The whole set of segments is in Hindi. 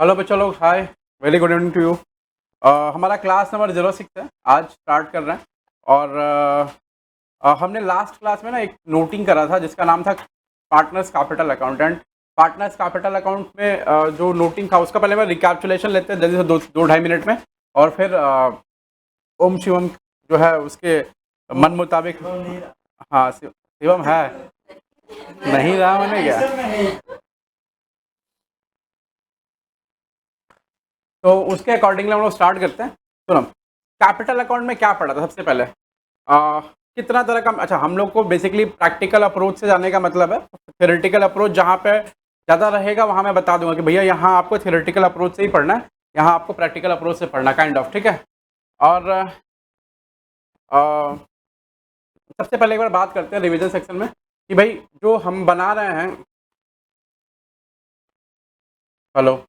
हेलो बच्चों लोग, hi, very good evening to you. हमारा क्लास नंबर 06 है, आज स्टार्ट कर रहे हैं। और हमने लास्ट क्लास में ना एक नोटिंग करा था जिसका नाम था partners capital accountant. Partners capital account में जो नोटिंग था उसका पहले मैं रिकैप्चुलेशन लेते हैं जल्दी से 2-2.5 मिनट में, और फिर ओम शिवम जो है उसके मन मुताबिक। हाँ, शिवम है, नहीं रहा मैंने क्या, तो उसके अकॉर्डिंगली हम लोग स्टार्ट करते हैं। सुनो, कैपिटल अकाउंट में क्या पढ़ा था सबसे पहले, कितना तरह का। अच्छा, हम लोग को बेसिकली प्रैक्टिकल अप्रोच से जाने का मतलब है। थ्योरेटिकल अप्रोच जहाँ पे ज़्यादा रहेगा वहाँ मैं बता दूंगा कि भैया यहाँ आपको थ्योरेटिकल अप्रोच से ही पढ़ना है, यहाँ आपको प्रैक्टिकल अप्रोच से पढ़ना, काइंड ऑफ, ठीक है। और अ, सबसे पहले एक बार बात करते हैं रिवीजन सेक्शन में कि भाई जो हम बना रहे हैं। हेलो।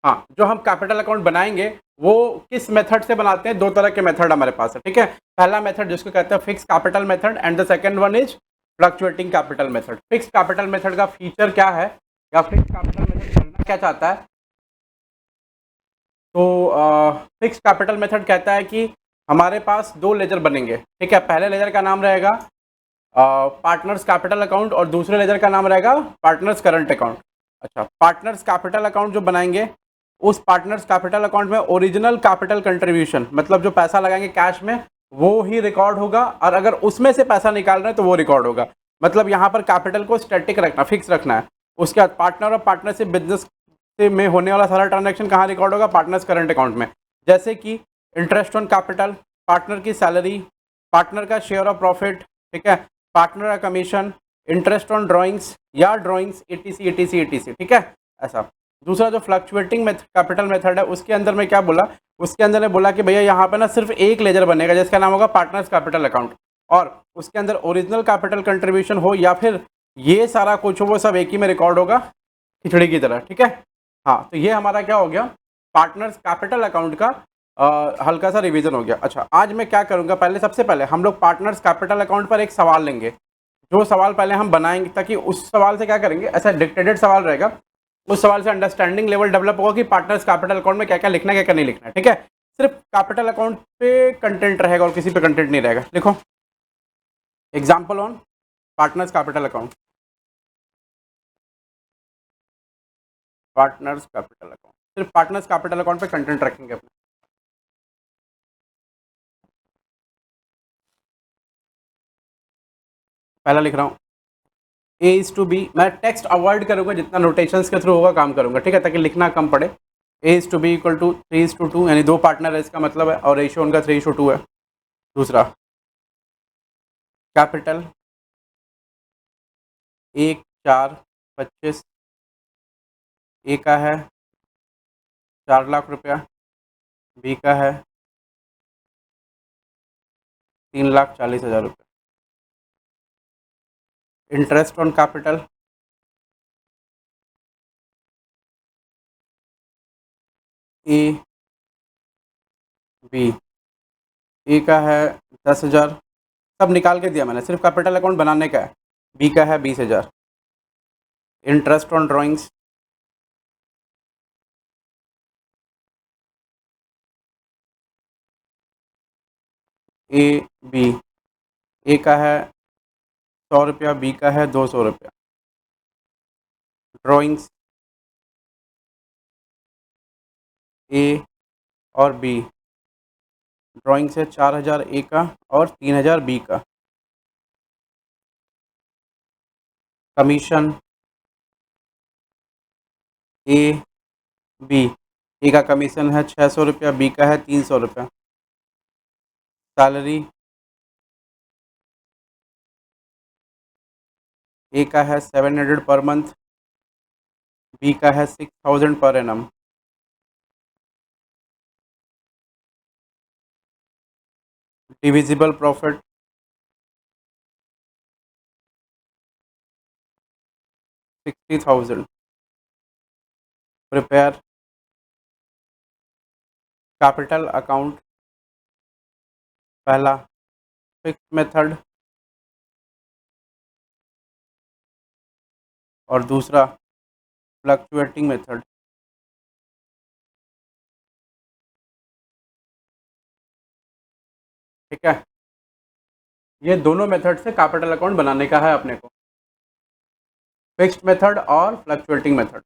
हाँ, जो हम कैपिटल अकाउंट बनाएंगे वो किस मेथड से बनाते हैं। दो तरह के मेथड हमारे पास है, ठीक है। पहला मेथड जिसको कहते हैं fix capital method, and the second one is fluctuating capital method. Fix capital method का फीचर क्या है, या फिक्स कैपिटल मेथड करना क्या चाहता है। तो फिक्स कैपिटल मेथड कहता है कि हमारे पास दो लेजर बनेंगे, ठीक है। पहले लेजर का नाम रहेगा पार्टनर्स कैपिटल अकाउंट, और दूसरे लेजर का नाम रहेगा पार्टनर्स करंट अकाउंट। अच्छा, पार्टनर्स कैपिटल अकाउंट जो बनाएंगे, उस पार्टनर्स कैपिटल अकाउंट में ओरिजिनल कैपिटल कंट्रीब्यूशन, मतलब जो पैसा लगाएंगे कैश में वो ही रिकॉर्ड होगा, और अगर उसमें से पैसा निकाल रहे हैं तो वो रिकॉर्ड होगा। मतलब यहाँ पर कैपिटल को स्टैटिक रखना, फिक्स रखना है। उसके बाद पार्टनर और पार्टनरशिप बिजनेस से में होने वाला सारा ट्रांजैक्शन कहाँ रिकॉर्ड होगा, पार्टनर्स करंट अकाउंट में। जैसे कि इंटरेस्ट ऑन कैपिटल, पार्टनर की सैलरी, पार्टनर का शेयर ऑफ प्रॉफिट, ठीक है, पार्टनर का कमीशन, इंटरेस्ट ऑन ड्राइंग्स या ड्राइंग्स, एटीसी एटीसी एटीसी, ठीक है, ऐसा। दूसरा जो फ्लक्चुएटिंग कैपिटल मेथड है उसके अंदर में क्या बोला, उसके अंदर ने बोला कि भैया यहाँ पे ना सिर्फ एक लेजर बनेगा जिसका नाम होगा पार्टनर्स कैपिटल अकाउंट, और उसके अंदर ओरिजिनल कैपिटल कंट्रीब्यूशन हो या फिर ये सारा कुछ हो, वो सब एक ही में रिकॉर्ड होगा, खिचड़ी की तरह, ठीक है। हाँ, तो ये हमारा क्या हो गया, पार्टनर्स कैपिटल अकाउंट का हल्का सा रिवीजन हो गया। अच्छा, आज मैं क्या करूँगा, पहले सबसे पहले हम लोग पार्टनर्स कैपिटल अकाउंट पर एक सवाल लेंगे। जो सवाल पहले हम बनाएंगे, ताकि उस सवाल से क्या करेंगे, ऐसा डिक्टेटेड सवाल रहेगा, उस सवाल से अंडरस्टैंडिंग लेवल डेवलप होगा कि पार्टनर्स कैपिटल अकाउंट में क्या क्या लिखना है, क्या क्या नहीं लिखना है, ठीक है। सिर्फ कैपिटल अकाउंट पे कंटेंट रहेगा और किसी पे कंटेंट नहीं रहेगा। लिखो example on partners capital account, partners capital account, सिर्फ पार्टनर्स कैपिटल अकाउंट पे कंटेंट रखेंगे अपने। पहला लिख रहा हूँ, ए इज टू बी, मैं टेक्स्ट अवॉइड करूंगा, जितना नोटेशंस के थ्रू होगा काम करूंगा, ठीक है, ताकि लिखना कम पड़े। A is to B equal to 3:2, यानी दो पार्टनर है इसका मतलब है, और रेशियो उनका 3:2 है। दूसरा, कैपिटल 1,4,25, ए का है 4 लाख रुपया, बी का है 3,40,000 रुपये। Interest on capital A B, A का है 10,000, सब निकाल के दिया मैंने, सिर्फ कैपिटल अकाउंट बनाने का है। बी का है 20,000। Interest on drawings A B, A का है 100 रुपया, बी का है 200 रुपया। ड्राइंग्स ए और बी, ड्राइंग्स है 4,000 ए का और 3,000 बी का। कमीशन ए बी, ए का कमीशन है 600 रुपया, बी का है 300 रुपया। सैलरी ए का है 700 पर मंथ, बी का है 6,000 per annum. Divisible profit 60,000। Prepare capital account, पहला फिक्स मेथड और दूसरा फ्लक्चुएटिंग मेथड। ठीक है, ये दोनों मेथड से कैपिटल अकाउंट बनाने का है अपने को, फिक्स्ड मेथड और फ्लक्चुएटिंग मेथड।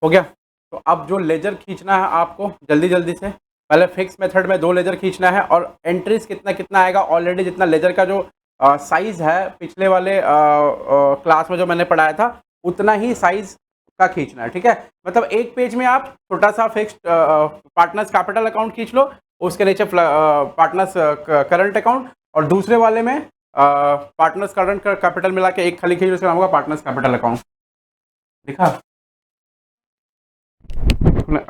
हो गया। तो अब जो लेजर खींचना है आपको जल्दी जल्दी से, पहले फिक्स मेथड में 2 लेजर खींचना है और एंट्रीज कितना कितना आएगा, ऑलरेडी जितना लेजर का जो साइज है पिछले वाले क्लास में जो मैंने पढ़ाया था उतना ही साइज का खींचना है। ठीक है, मतलब एक पेज में आप छोटा सा फिक्स्ड पार्टनर्स कैपिटल अकाउंट खींच लो, उसके नीचे पार्टनर्स करंट अकाउंट, और दूसरे वाले में पार्टनर्स करंट कैपिटल मिला के एक खाली खींच लो, उसका नाम होगा पार्टनर्स कैपिटल अकाउंट। दिखा,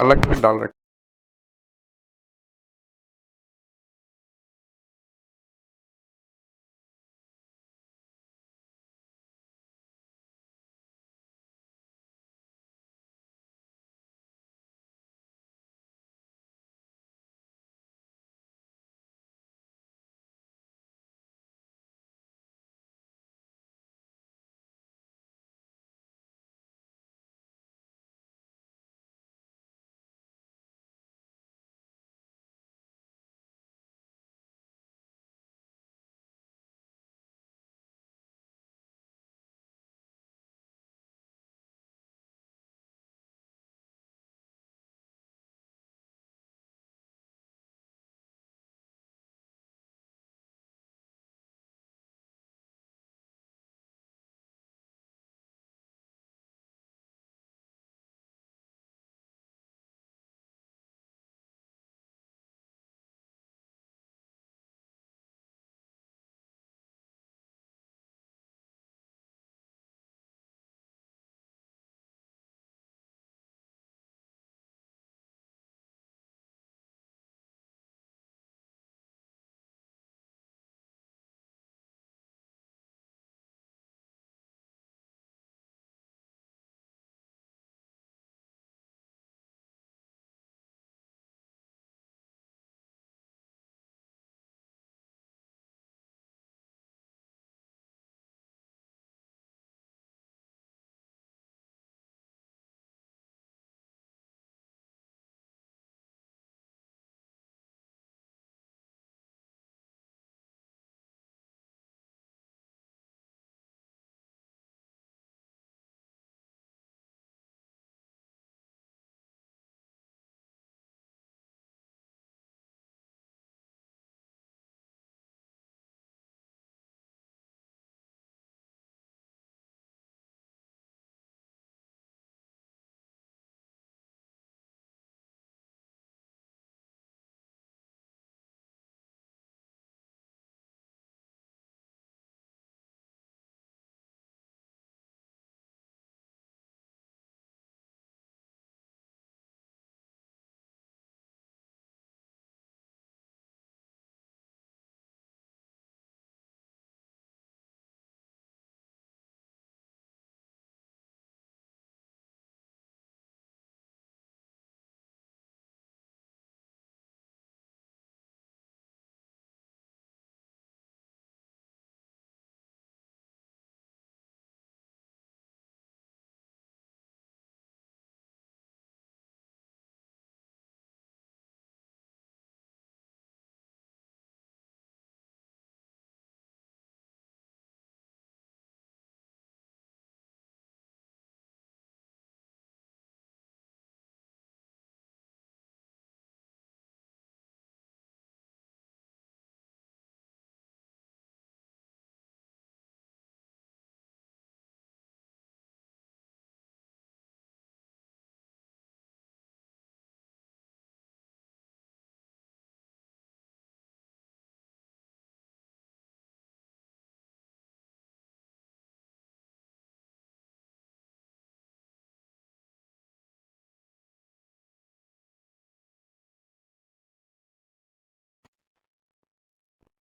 अलग से डाल रखा।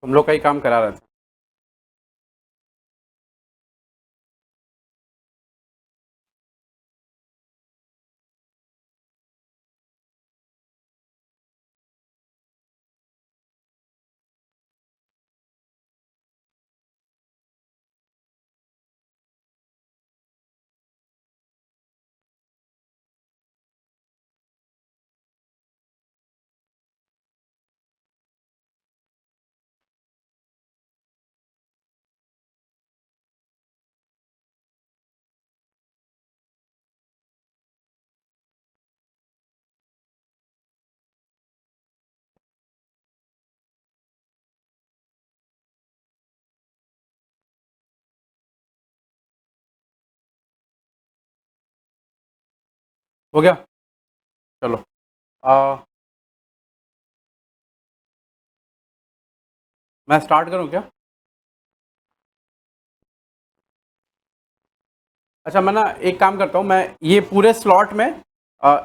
हम लोग का ही काम करा रहे थे। हो गया? चलो। आ, मैं स्टार्ट करूँ क्या? अच्छा, मैं ना एक काम करता हूँ, मैं ये पूरे स्लॉट में आ,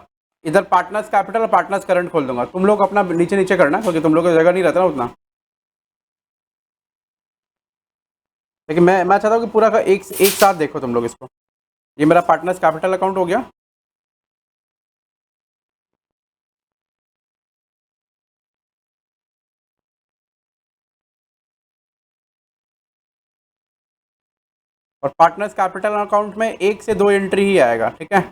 इधर पार्टनर्स कैपिटल और पार्टनर्स करंट खोल दूंगा। तुम लोग अपना नीचे नीचे करना, क्योंकि तुम लोग को जगह नहीं रहता ना उतना। लेकिन मैं चाहता हूँ कि पूरा का एक साथ देखो तुम लोग इसको। ये मेरा पार्टनर्स कैपिटल अकाउंट हो गया। और पार्टनर्स कैपिटल अकाउंट में 1 से 2 एंट्री ही आएगा, ठीक है?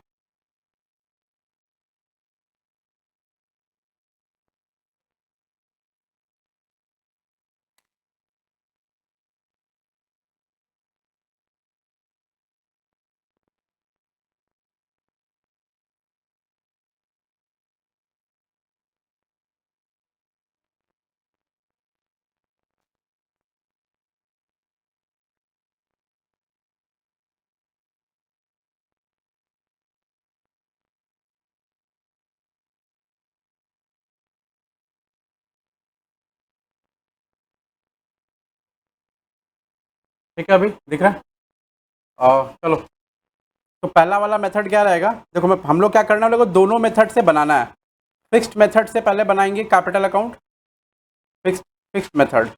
ठीक है, अभी दिख रहा है? चलो। तो पहला वाला मेथड क्या रहेगा? देखो, मैं हम लोग क्या करना है, हम लोग को दोनों मेथड से बनाना है। फिक्स्ड मेथड से पहले बनाएंगे capital account, fixed fixed method,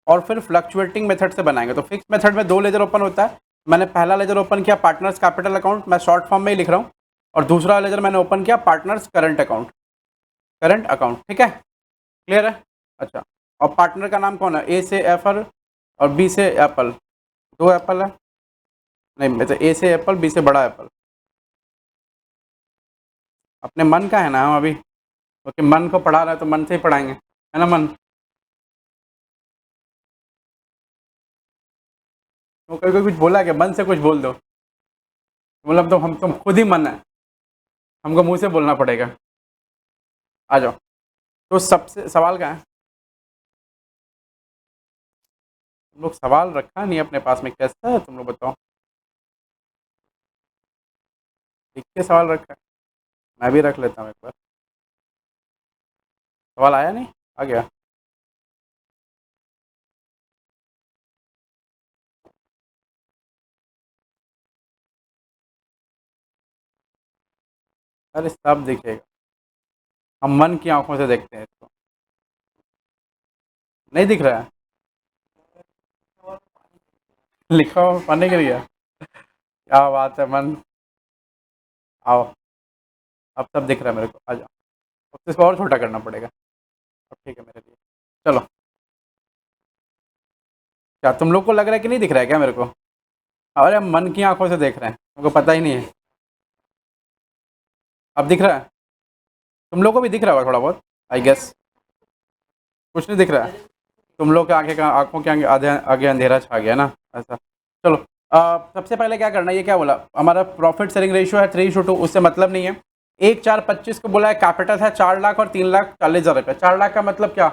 और फिर फ्लक्चुएटिंग मेथड से बनाएंगे। तो फिक्स मेथड में 2 लेजर ओपन होता है। मैंने पहला लेजर ओपन किया पार्टनर्स कैपिटल अकाउंट, मैं शॉर्ट फॉर्म में ही लिख रहा हूँ। और दूसरा लेजर मैंने ओपन किया partners current account, current account, ठीक है? क्लियर है? अच्छा। और पार्टनर का नाम कौन है? ए से एप्पल और बी से एप्पल। 2 एप्पल है? नहीं, मतलब ए से एप्पल, बी से बड़ा एप्पल। अपने मन का है ना हम अभी, क्योंकि मन को पढ़ा रहा है तो मन से ही पढ़ाएंगे, है ना? मन वो कभी कोई कुछ बोला क्या? मन से कुछ बोल दो। मतलब तो हम तुम खुद ही मन है, हमको मुंह से बोलना पड़ेगा। आ जाओ। तो सबसे सवाल क्या है? तुम लोग सवाल रखा नहीं अपने पास में, कैसा है तुम लोग बताओ? लिख के सवाल रखा है? मैं भी रख लेता हूँ एक बार। सवाल आया नहीं? आ गया? अरे सब दिखेगा, हम मन की आंखों से देखते हैं इसको। नहीं दिख रहा है? लिखा हो पढ़ने के लिए? क्या बात है मन। आओ, अब सब दिख रहा है मेरे को, आ जाओ। अब तो इसको और छोटा करना पड़ेगा। अब ठीक है मेरे लिए। चलो। क्या तुम लोग को लग रहा है कि नहीं दिख रहा है क्या मेरे को? अरे हम मन की आंखों से देख रहे हैं, तुमको पता ही नहीं है। अब दिख रहा है? तुम लोग को भी दिख रहा होगा थोड़ा बहुत, आई गेस। कुछ नहीं दिख रहा है? तुम लोग के आंखें का आंखों के आगे आधे आगे अंधेरा छा गया ना, ऐसा। चलो। सबसे पहले क्या करना है, ये क्या बोला हमारा प्रॉफिट सेलिंग रेशियो है 3:2, उससे मतलब नहीं है। 1,425 को बोला है, कैपिटल है 4 लाख और 3,40,000 रुपये। 4 लाख का मतलब क्या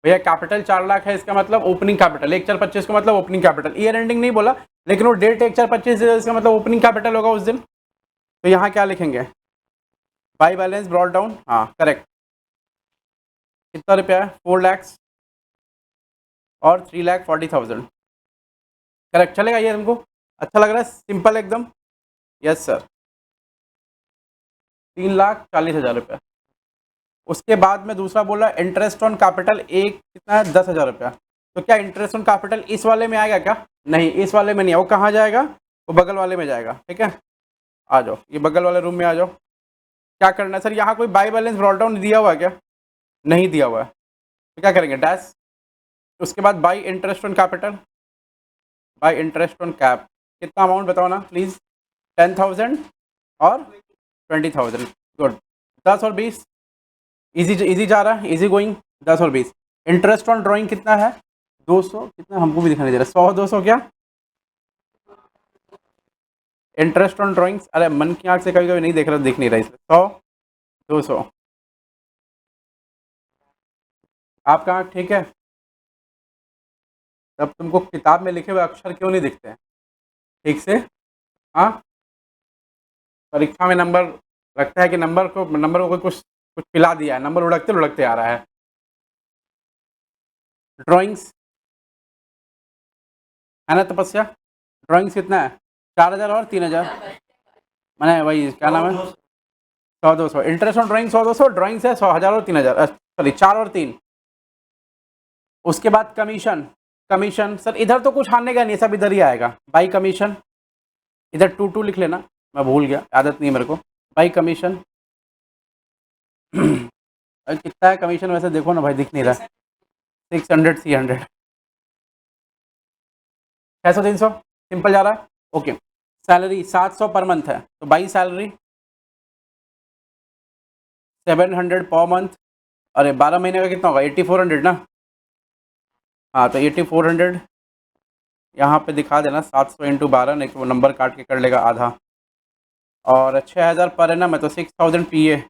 भैया? कैपिटल 4 लाख है, इसका मतलब ओपनिंग कैपिटल। 1,425 का मतलब ओपनिंग कैपिटल, ईयर एंडिंग नहीं बोला, लेकिन वो डेट 1,425 इसका मतलब ओपनिंग कैपिटल होगा उस दिन। तो यहाँ क्या लिखेंगे? बाई बैलेंस ब्रॉट डाउन, हाँ करेक्ट। कितना रुपया है? 4 लाख और 3,40,000। करेक्ट चलेगा ये तुमको? अच्छा लग रहा है? सिंपल एकदम। Yes sir. 3,40,000 रुपया। उसके बाद में दूसरा बोला इंटरेस्ट ऑन कैपिटल, एक कितना है? 10,000 रुपया। तो क्या इंटरेस्ट ऑन कैपिटल इस वाले में आएगा क्या? नहीं, इस वाले में नहीं है। वो कहाँ जाएगा? वो बगल वाले में जाएगा, ठीक है? आ जाओ, ये बगल वाले रूम में आ जाओ। क्या करना है सर? यहाँ कोई बाई बैलेंस ब्रॉट डाउन दिया हुआ है क्या? नहीं दिया हुआ है। तो क्या करेंगे? डैश। उसके बाद by interest on capital, by interest on cap. कितना अमाउंट बताओ ना प्लीज़? 10,000 और 20,000। गुड। 10 और 20। इजी इजी जा रहा है, इजी गोइंग। 10 और 20। इंटरेस्ट ऑन ड्राइंग कितना है? 200। कितना हमको भी दिखाई दे रहा है? 100 200 क्या? इंटरेस्ट ऑन ड्राइंग्स, अरे मन की आंख से कभी कभी नहीं देख रहा, दिख नहीं रहा इसलिए। 100 200। आपका आंख ठीक है? तब तुमको किताब में लिखे हुए अक्षर क्यों नहीं दिखते हैं ठीक से? हाँ। परीक्षा में नंबर लगता है कि नंबर को कोई कुछ कुछ पिला दिया है, नंबर लुढ़कते लुढ़कते आ रहा है। ड्राइंग्स है ना तपस्या, ड्राइंग्स कितना है? 4000 और 3000, मैंने वही क्या नाम है 100-200, इंटरेस्ट ऑन ड्राइंग 100-200, ड्राइंग्स है 100,000 और 3000, सॉरी 4 और 3। उसके बाद कमीशन, कमीशन सर इधर तो कुछ आने का नहीं, सब इधर ही आएगा। बाई कमीशन इधर 2 लिख लेना, मैं भूल गया, आदत नहीं है मेरे को। बाई कमीशन कितना है कमीशन वैसे देखो ना भाई, दिख नहीं रहा। 600 300 600 300 सिंपल जा रहा है। ओके, सैलरी 700 पर मंथ है, तो बाई सैलरी 700 पर मंथ। अरे 12 महीने का कितना होगा? 8400 ना। हाँ तो 8400 यहाँ पे दिखा देना, 700 इंटू 12, नहीं तो वो नंबर काट के कर लेगा आधा। और 6000 पर एनम है तो 6000 पीए।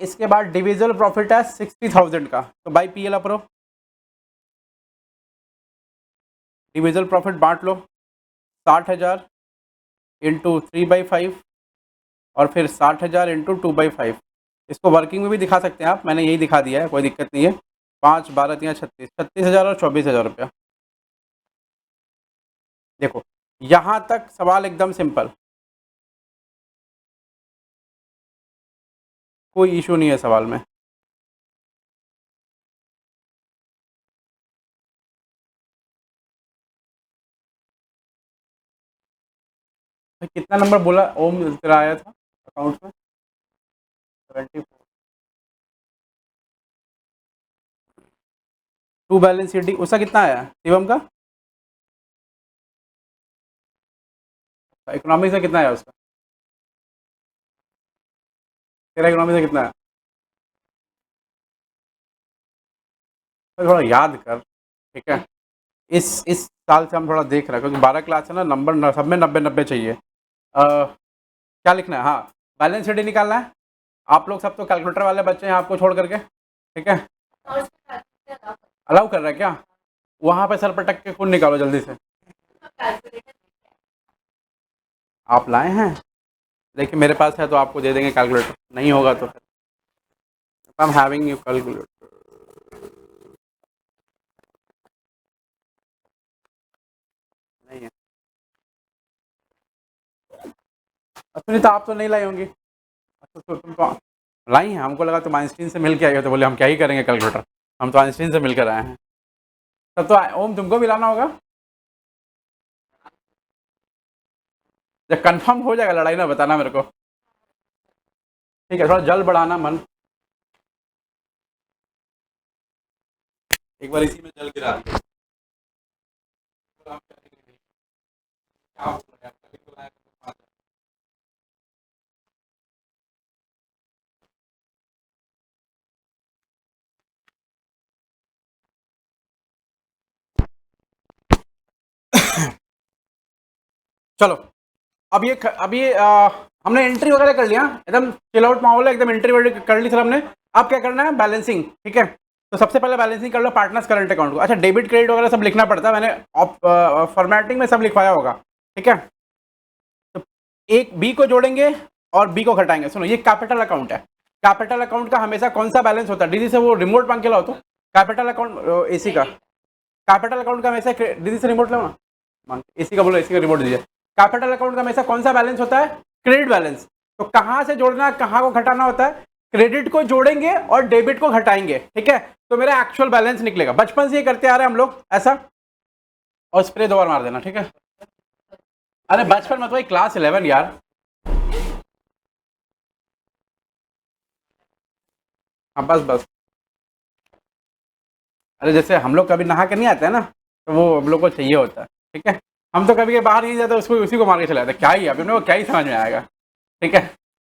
इसके बाद डिविजिबल प्रॉफिट है 60,000 का, तो बाई पीएल अप्रो डिविजिबल प्रॉफिट बांट लो, 60,000 इंटू 3/5 और फिर 60,000 इंटू 2/5। इसको वर्किंग में भी दिखा सकते हैं आप, मैंने यही दिखा दिया है, कोई दिक्कत नहीं है। 5 12 3 36, 36,000 और 24,000 रुपया। देखो यहाँ तक सवाल एकदम सिंपल, कोई इशू नहीं है सवाल में। कितना नंबर बोला ओम तेरा आया था अकाउंट में? 74। टू बैलेंस शीट उसका कितना आया शिवम का? इकोनॉमिक्स में कितना आया उसका? तेरा इकोनॉमिक्स में कितना है? तो थोड़ा याद कर, ठीक है। इस साल से हम थोड़ा देख रहे हैं, क्योंकि 12 क्लास है ना, नंबर सब में 90-90 चाहिए। क्या लिखना है? हाँ, बैलेंस शीट ही निकालना है। आप लोग सब तो कैलकुलेटर वाले बच्चे हैं आपको छोड़ करके, ठीक है। अलाउ कर रहा है क्या? वहाँ पे सर पटक के खून निकालो जल्दी से। आप लाए हैं? देखिए मेरे पास है तो आपको दे देंगे कैलकुलेटर, नहीं होगा तो I am having you calculator. नहीं है सुनीता, आप तो नहीं लाई होंगी। अच्छा तो तुम तो लाई हैं, हमको लगा तुम आइंस्टीन से मिल के आई हो, तो बोले हम क्या ही करेंगे कैलकुलेटर, हम तो आइंस्टीन से मिलकर आए हैं। तब तो ओम तुमको भी लाना होगा। जब कंफर्म हो जाएगा लड़ाई ना, बताना मेरे को, ठीक है। थोड़ा जल बढ़ाना मन, एक बार इसी में जल गिरा दिया। चलो अब ये हमने एंट्री वगैरह कर लिया, एकदम चिल आउट माहौल है, एकदम एंट्री वगैरह कर ली सर हमने। अब क्या करना है? बैलेंसिंग, ठीक है। तो सबसे पहले बैलेंसिंग कर लो पार्टनर्स करंट अकाउंट को। अच्छा डेबिट क्रेडिट वगैरह सब लिखना पड़ता है, मैंने फॉर्मेटिंग में सब लिखवाया होगा, ठीक है। तो एक बी को जोड़ेंगे और बी को घटाएंगे। सुनो ये कैपिटल अकाउंट है, कैपिटल अकाउंट का हमेशा कौन सा बैलेंस होता है? दीदी से वो रिमोट मांग के लाओ तो, कैपिटल अकाउंट एसी का, कैपिटल अकाउंट का हमेशा दीदी से रिमोट लाओ ना, एसी का बोलो, एसी का रिमोट दीजिए। कैपिटल अकाउंट का हमेशा कौन सा बैलेंस होता है? Credit balance. तो कहां से जोड़ना, कहां को घटाना होता है? क्रेडिट को जोड़ेंगे और डेबिट को घटाएंगे, ठीक है। तो मेरा एक्चुअल बैलेंस निकलेगा। बचपन से ये करते आ रहे हैं हम लोग ऐसा। और स्प्रे 2 बार मार देना, ठीक है। अरे बचपन में तो भाई क्लास 11 यार। हाँ बस बस। अरे जैसे हम लोग कभी नहा के नहीं आते हैं ना, तो वो हम लोग को चाहिए होता है, ठीक है। हम तो कभी के बाहर नहीं जाते, उसको उसी को मार के चले जाते, क्या ही अभी को क्या ही समझ में आएगा, ठीक है।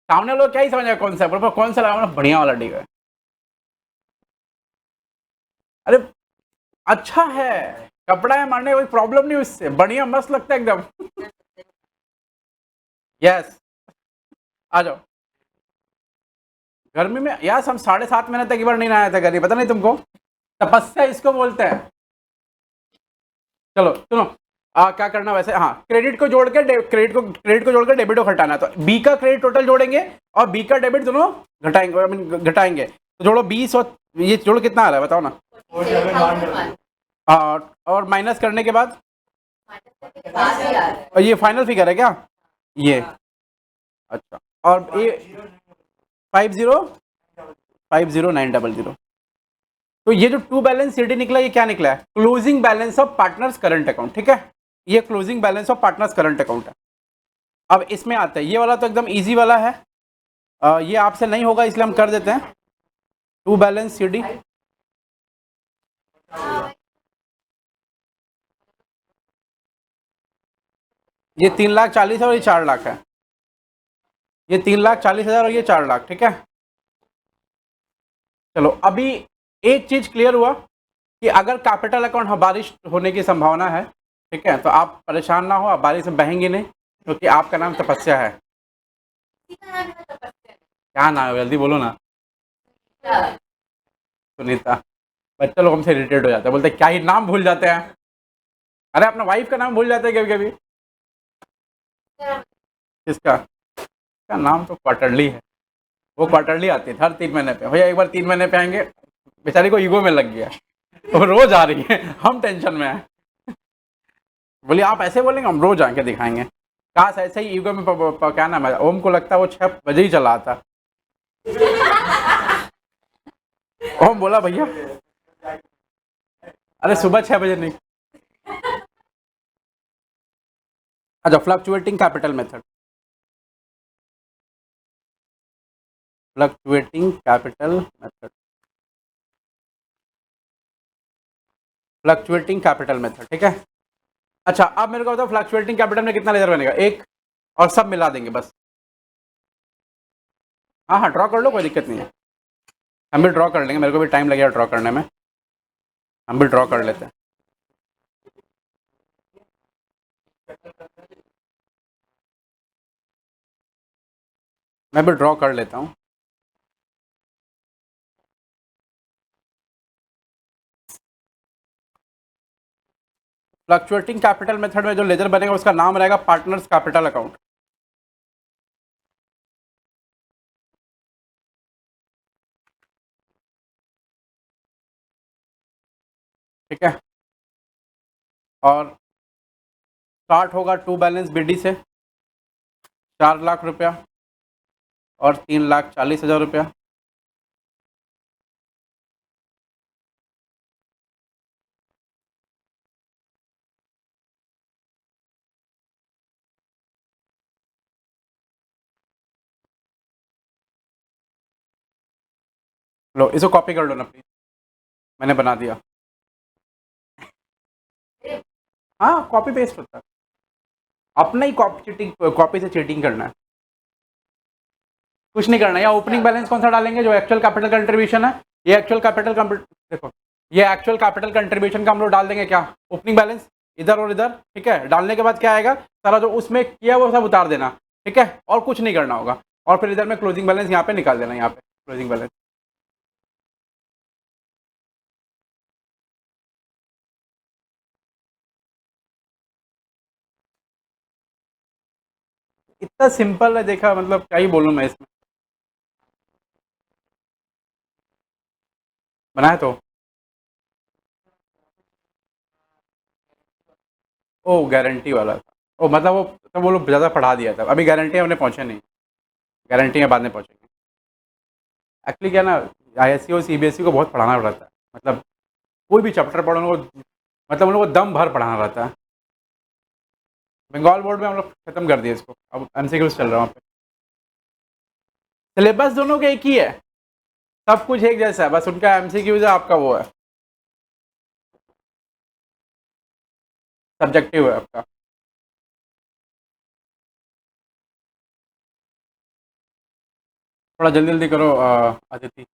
सामने लोग क्या ही समझ आएगा कौन सा पर कौन सा लगाना, बढ़िया वाला ठीक है। अरे अच्छा है, कपड़ा है मारने कोई प्रॉब्लम नहीं उससे, बढ़िया मस्त लगता है एकदम। यस आ जाओ। गर्मी में यार हम 7.5 महीने तक एक बार नहीं नहाया था गर्मी, पता नहीं तुमको, तपस्या इसको बोलते हैं। चलो सुनो, क्या करना वैसे, हाँ क्रेडिट को जोड़ के क्रेडिट को जोड़कर डेबिट को घटाना, तो बी का क्रेडिट टोटल जोड़ेंगे और बी का डेबिट दोनों घटाएंगे, I mean, घटाएंगे, तो जोड़ो 20 और ये जोड़ो कितना आ रहा है बताओ ना। और माइनस करने के बाद और ये फाइनल फिगर है क्या ये, अच्छा, और ये 50,900। तो ये जो टू बैलेंस सीडी निकला, ये क्या निकला है, closing balance of partners current account, ठीक है, ये closing balance of partners current account है। अब इसमें आता है ये वाला, तो एकदम इजी वाला है, ये आपसे नहीं होगा इसलिए हम कर देते हैं, टू बैलेंस सीडी, ये 3,40,000 और ये 4,00,000 है, ये 3,40,000 और ये 4,00,000, ठीक है। चलो अभी एक चीज क्लियर हुआ कि अगर कैपिटल अकाउंट बारिश होने की संभावना है, ठीक है, तो आप परेशान ना हो, आप बारिश में बहेंगे नहीं, क्योंकि आपका नाम तपस्या है। क्या नाम है जल्दी बोलो ना। सुनीता। बच्चे लोग हमसे इरिटेट हो जाते हैं, बोलते क्या ही नाम भूल जाते हैं, अरे अपना वाइफ का नाम भूल जाते हैं कभी कभी। किसका, क्या नाम तो क्वार्टरली है, वो क्वार्टरली आती है हर 3 महीने पे, भैया एक बार 3 महीने पे आएंगे, बेचारी को ईगो में लग गया, वो रोज आ रही है, हम टेंशन में हैं। बोलिए आप ऐसे बोलेंगे, हम रोज आके दिखाएंगे, काश ऐसे ही ईगो में क्या नाम है, ओम को लगता है वो 6 बजे ही चला आता। ओम बोला भैया, अरे सुबह 6 बजे नहीं। अच्छा, fluctuating capital method, fluctuating capital method, fluctuating capital method, ठीक है। अच्छा अब मेरे को बताओ फ्लक्चुएटिंग कैपिटल में कितना लेजर बनेगा, एक, और सब मिला देंगे बस। हाँ हाँ ड्रॉ कर लो, कोई दिक्कत नहीं है, हम भी ड्रॉ कर लेंगे, मेरे को भी टाइम लगेगा ड्रॉ करने में, हम भी ड्रॉ कर लेते हैं। मैं भी ड्रॉ कर लेता हूँ। फ्लक्चुएटिंग कैपिटल मेथड में जो लेजर बनेगा उसका नाम रहेगा पार्टनर्स कैपिटल अकाउंट, ठीक है। और स्टार्ट होगा टू बैलेंस बीडी से, 4,00,000 रुपया और 3,40,000 रुपया, लो इसको कॉपी कर लो ना प्लीज, मैंने बना दिया। हाँ कॉपी पेस्ट होता है, अपना ही कॉपी से चीटिंग करना है, कुछ नहीं करना है। या ओपनिंग बैलेंस कौन सा डालेंगे, जो एक्चुअल कैपिटल कंट्रीब्यूशन है, ये एक्चुअल कैपिटल देखो, ये एक्चुअल कैपिटल कंट्रीब्यूशन का हम लोग डाल देंगे क्या, ओपनिंग बैलेंस इधर और इधर, ठीक है। डालने के बाद क्या आएगा, सारा जो उसमें किया वो सब उतार देना, ठीक है, और कुछ नहीं करना होगा, और फिर इधर में क्लोजिंग बैलेंस यहाँ पे निकाल देना, यहाँ पे क्लोजिंग बैलेंस। इतना सिंपल है, देखा मतलब क्या ही बोलूँ मैं इसमें, बनाया तो। ओ गारंटी वाला था, ओ मतलब वो तो वो लोग ज़्यादा पढ़ा दिया था, अभी गारंटी हमने पहुँचे नहीं, गारंटी में बाद में पहुँचेंगे। एक्चुअली क्या ना, ISC और CBSE को बहुत पढ़ाना रहता है, मतलब कोई भी चैप्टर पढ़ो उनको, मतलब उन लोगों को दम भर पढ़ाना रहता है। बंगाल बोर्ड में हम लोग खत्म कर दिए इसको, अब MCQs चल रहा है वहाँ पे, सिलेबस दोनों का एक ही है, सब कुछ एक जैसा है, बस उनका MCQs है, आपका वो है, सब्जेक्टिव है आपका। थोड़ा जल्दी जल्दी करो अदिति,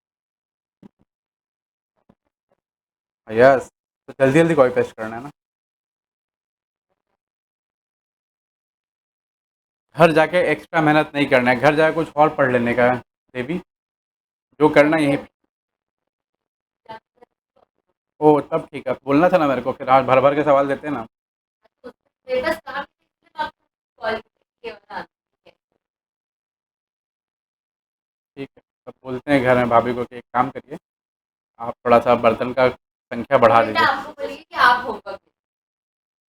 यस, तो जल्दी जल्दी कॉपी पेस्ट करना है ना, घर जाके एक्स्ट्रा मेहनत नहीं करना है, घर जाके कुछ और पढ़ लेने का है देवी, जो करना है यही। ओ तब ठीक है, बोलना था ना मेरे को, फिर आज भर भर के सवाल देते ना। ठीक है, तब बोलते हैं घर में भाभी को कि एक काम करिए, आप थोड़ा सा बर्तन का संख्या बढ़ा दीजिए।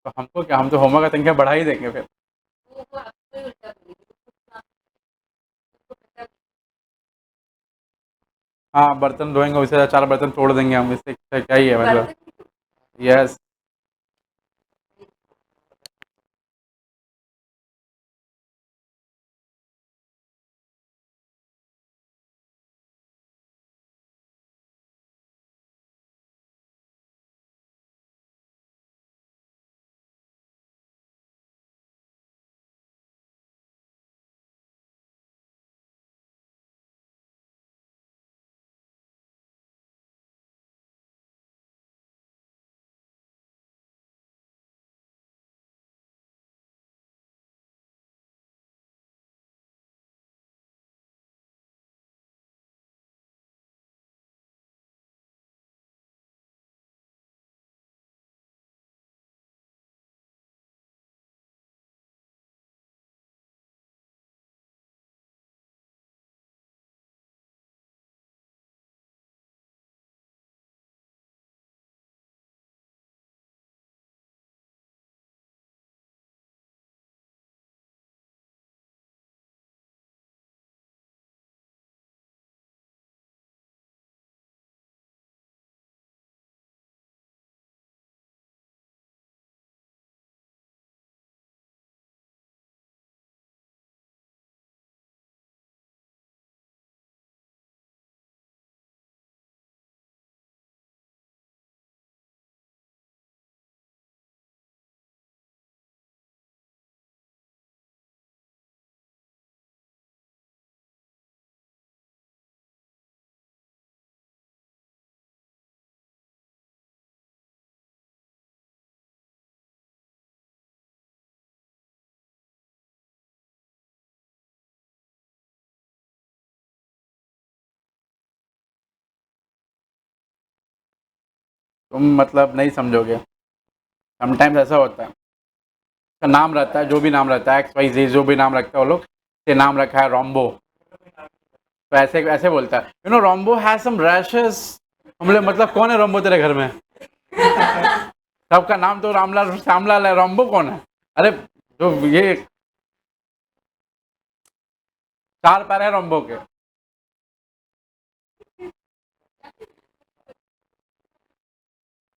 तो हमको क्या, हम तो होमवर्क का संख्या बढ़ा ही देंगे फिर। हाँ, बर्तन धोएंगे उससे 4 बर्तन तोड़ देंगे हम, इससे क्या ही है मतलब। यस। तुम मतलब नहीं समझोगे, समटाइम्स ऐसा होता है। का नाम रहता है, जो भी नाम रहता है, एक्स वाई जेड जो भी नाम रखता है वो लोग, से नाम रखा है रोम्बो, तो ऐसे ऐसे बोलता है, रोम्बो हैज सम रैशेस। हम लोग मतलब कौन है रोम्बो तेरे घर में? सबका नाम तो रामलाल श्यामलाल है, रोम्बो कौन है? अरे जो ये 4 पैर है रोम्बो के।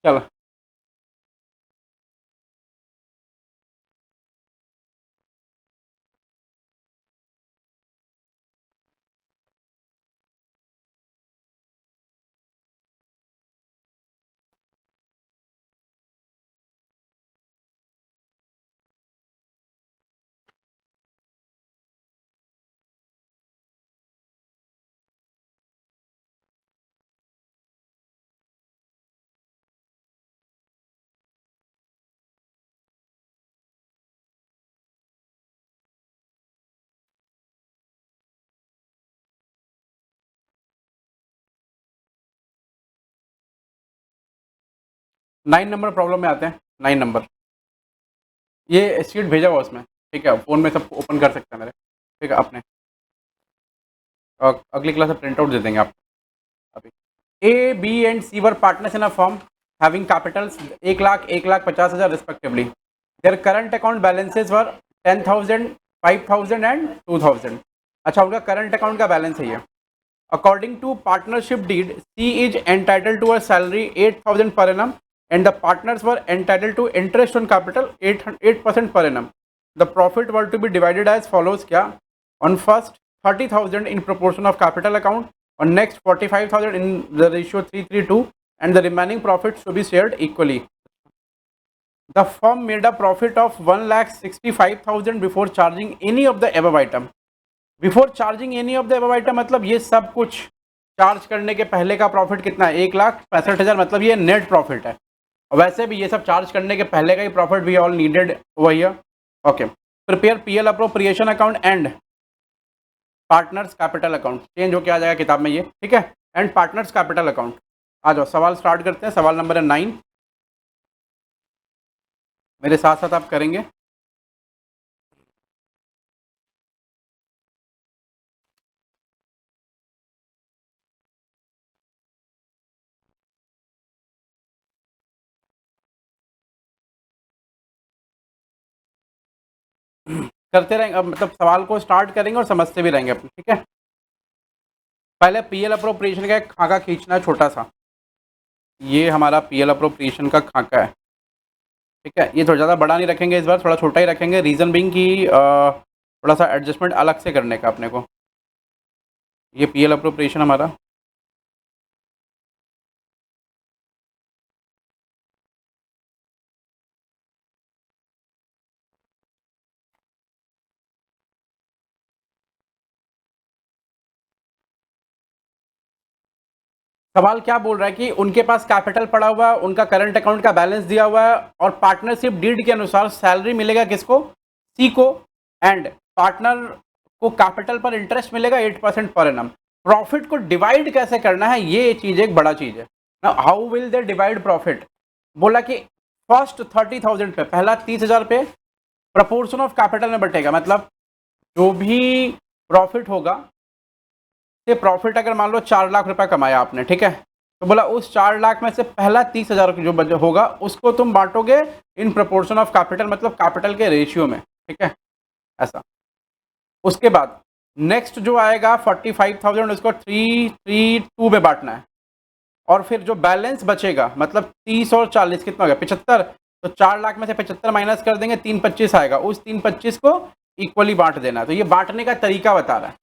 चलो। 9 नंबर प्रॉब्लम में आते हैं। 9 नंबर, ये शीट भेजा हुआ उसमें, ठीक है, फ़ोन में सब ओपन कर सकते हैं मेरे, ठीक है अपने, और अगली क्लास में प्रिंट आउट दे देंगे आप अभी। A B and C were partners in a firm having capitals 1 lakh 1,50,000 respectively. Their current account balances were 10,000, 5,000 and 2,000। अच्छा, उनका करंट अकाउंट का बैलेंस है ये। According to partnership deed, C is entitled to a salary 8,000 per annum, and the partners were entitled to interest on capital 8% per annum. The profit were to be divided as follows: क्या? On first 30,000 in proportion of capital account, on next 45,000 in the ratio 3:3:2, and the remaining profits to be shared equally. The firm made a profit of 1,65,000 before charging any of the above item. Before charging any of the above item मतलब ये सब कुछ चार्ज करने के पहले का प्रॉफिट कितना है? 1,65,000, मतलब ये नेट प्रॉफिट है। और वैसे भी ये सब चार्ज करने के पहले का ही प्रॉफिट भी all needed over here. Okay, prepare PL appropriation account and partners capital account, change होकर आ जाएगा किताब में ये, ठीक है, एंड पार्टनर्स कैपिटल अकाउंट। आ जाओ, सवाल स्टार्ट करते हैं। सवाल नंबर है 9। मेरे साथ साथ आप करेंगे। करते रहेंगे, अब मतलब सवाल को स्टार्ट करेंगे और समझते भी रहेंगे अपने, ठीक है। पहले पीएल अप्रोप्रिएशन का एक खाका खींचना है छोटा सा। ये हमारा पीएल अप्रोप्रिएशन का खाका है, ठीक है। ये थोड़ा ज़्यादा बड़ा नहीं रखेंगे इस बार, थोड़ा छोटा ही रखेंगे। रीज़न बिंग की थोड़ा सा एडजस्टमेंट अलग से करने का अपने को। ये पीएल अप्रोप्रिएशन हमारा, सवाल क्या बोल रहा है कि उनके पास कैपिटल पड़ा हुआ है, उनका करंट अकाउंट का बैलेंस दिया हुआ है और पार्टनरशिप डीड के अनुसार सैलरी मिलेगा किसको, सी को, एंड पार्टनर को कैपिटल पर इंटरेस्ट मिलेगा 8% पर एनम। प्रॉफिट को डिवाइड कैसे करना है, ये चीज एक बड़ा चीज है ना। How will they divide profit, बोला कि फर्स्ट 30,000 पे, पहला 30,000 पे प्रपोर्शन ऑफ कैपिटल में बटेगा। मतलब जो भी प्रॉफिट होगा, से प्रॉफिट अगर मान लो 4 लाख रुपया कमाया आपने, ठीक है, तो बोला उस 4 लाख में से पहला 30,000 जो बच होगा उसको तुम बांटोगे इन प्रपोर्शन ऑफ कैपिटल, मतलब कैपिटल के रेशियो में, ठीक है, ऐसा। उसके बाद नेक्स्ट जो आएगा 45,000 उसको 332 में बांटना है। और फिर जो बैलेंस बचेगा, मतलब 30 और 40 कितना हो गया, 75। तो 4 लाख में से 75 माइनस कर देंगे, 325 आएगा। उस 325 को इक्वली बांट देना। तो ये बांटने का तरीका बता रहा है।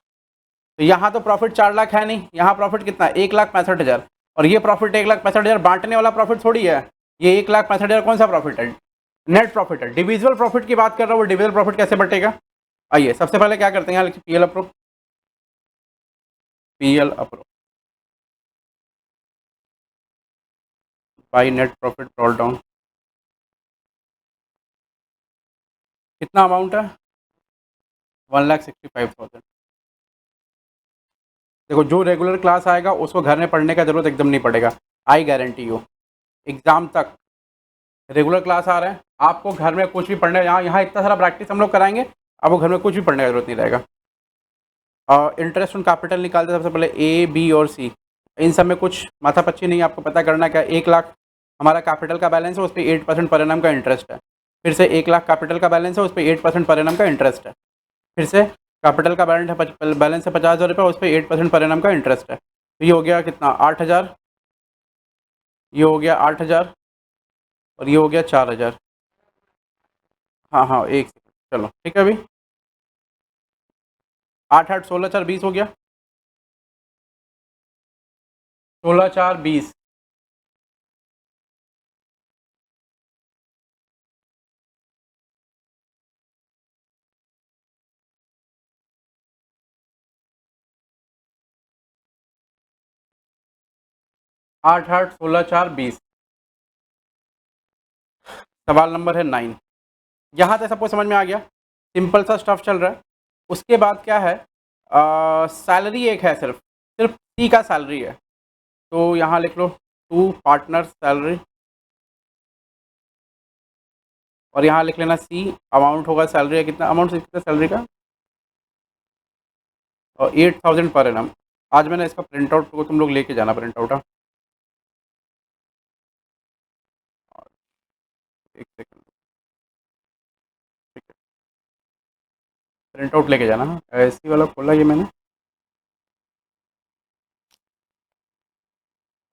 तो यहाँ तो प्रॉफिट 4 लाख है नहीं, यहाँ प्रॉफिट कितना है, 1,65,000। और ये प्रॉफिट 1,65,000 बांटने वाला प्रॉफिट थोड़ी है। ये 1,65,000 कौन सा प्रॉफिट है, नेट प्रॉफिट है। डिविजुअल प्रॉफिट की बात कर रहा हूँ, वो डिविजुअल प्रॉफिट कैसे बटेगा। आइए सबसे पहले क्या करते हैं, यहाँ PL appro, PL appro by net profit brought down. कितना अमाउंट है, 1,65,000। देखो जो रेगुलर क्लास आएगा उसको घर में पढ़ने का जरूरत एकदम नहीं पड़ेगा, आई गारंटी यू। एग्जाम तक रेगुलर क्लास आ रहे हैं, आपको घर में कुछ भी पढ़ने, यहाँ यहाँ इतना सारा प्रैक्टिस हम लोग कराएंगे, आपको घर में कुछ भी पढ़ने का जरूरत नहीं रहेगा। इंटरेस्ट ऑन कैपिटल निकालते सबसे पहले ए बी और सी, इन सब में कुछ माथापच्ची नहीं, आपको पता करना क्या। 1 लाख हमारा कैपिटल का बैलेंस है, उस पर 8% पर एनम का इंटरेस्ट है। फिर से 1 लाख कैपिटल का बैलेंस है, उस पर 8% पर एनम का इंटरेस्ट है। फिर से कैपिटल का बैलेंस है 50,000 रुपये, उस पर 8% पर एनम का इंटरेस्ट है। तो ये हो गया कितना, 8,000, ये हो गया 8,000 और ये हो गया 4,000। हाँ हाँ एक सेकंड, चलो ठीक है। अभी 8 8 16 4 20 हो गया, 16 4 20। 8 8 16 4 20। सवाल नंबर है 9। यहाँ तक सबको समझ में आ गया, सिंपल सा स्टफ चल रहा है। उसके बाद क्या है, सैलरी एक है, सिर्फ सिर्फ सी का सैलरी है। तो यहाँ लिख लो 2 पार्टनर सैलरी, और यहाँ लिख लेना सी अमाउंट होगा सैलरी का, कितना अमाउंट, कितना सैलरी का, और 8,000 पर एनम। आज मैंने इसका प्रिंट आउट को तुम लोग लेके जाना, प्रिंट आउट। एक सेकंड, ठीक है, प्रिंट आउट लेके जाना। ऐसी वाला खोला ये मैंने,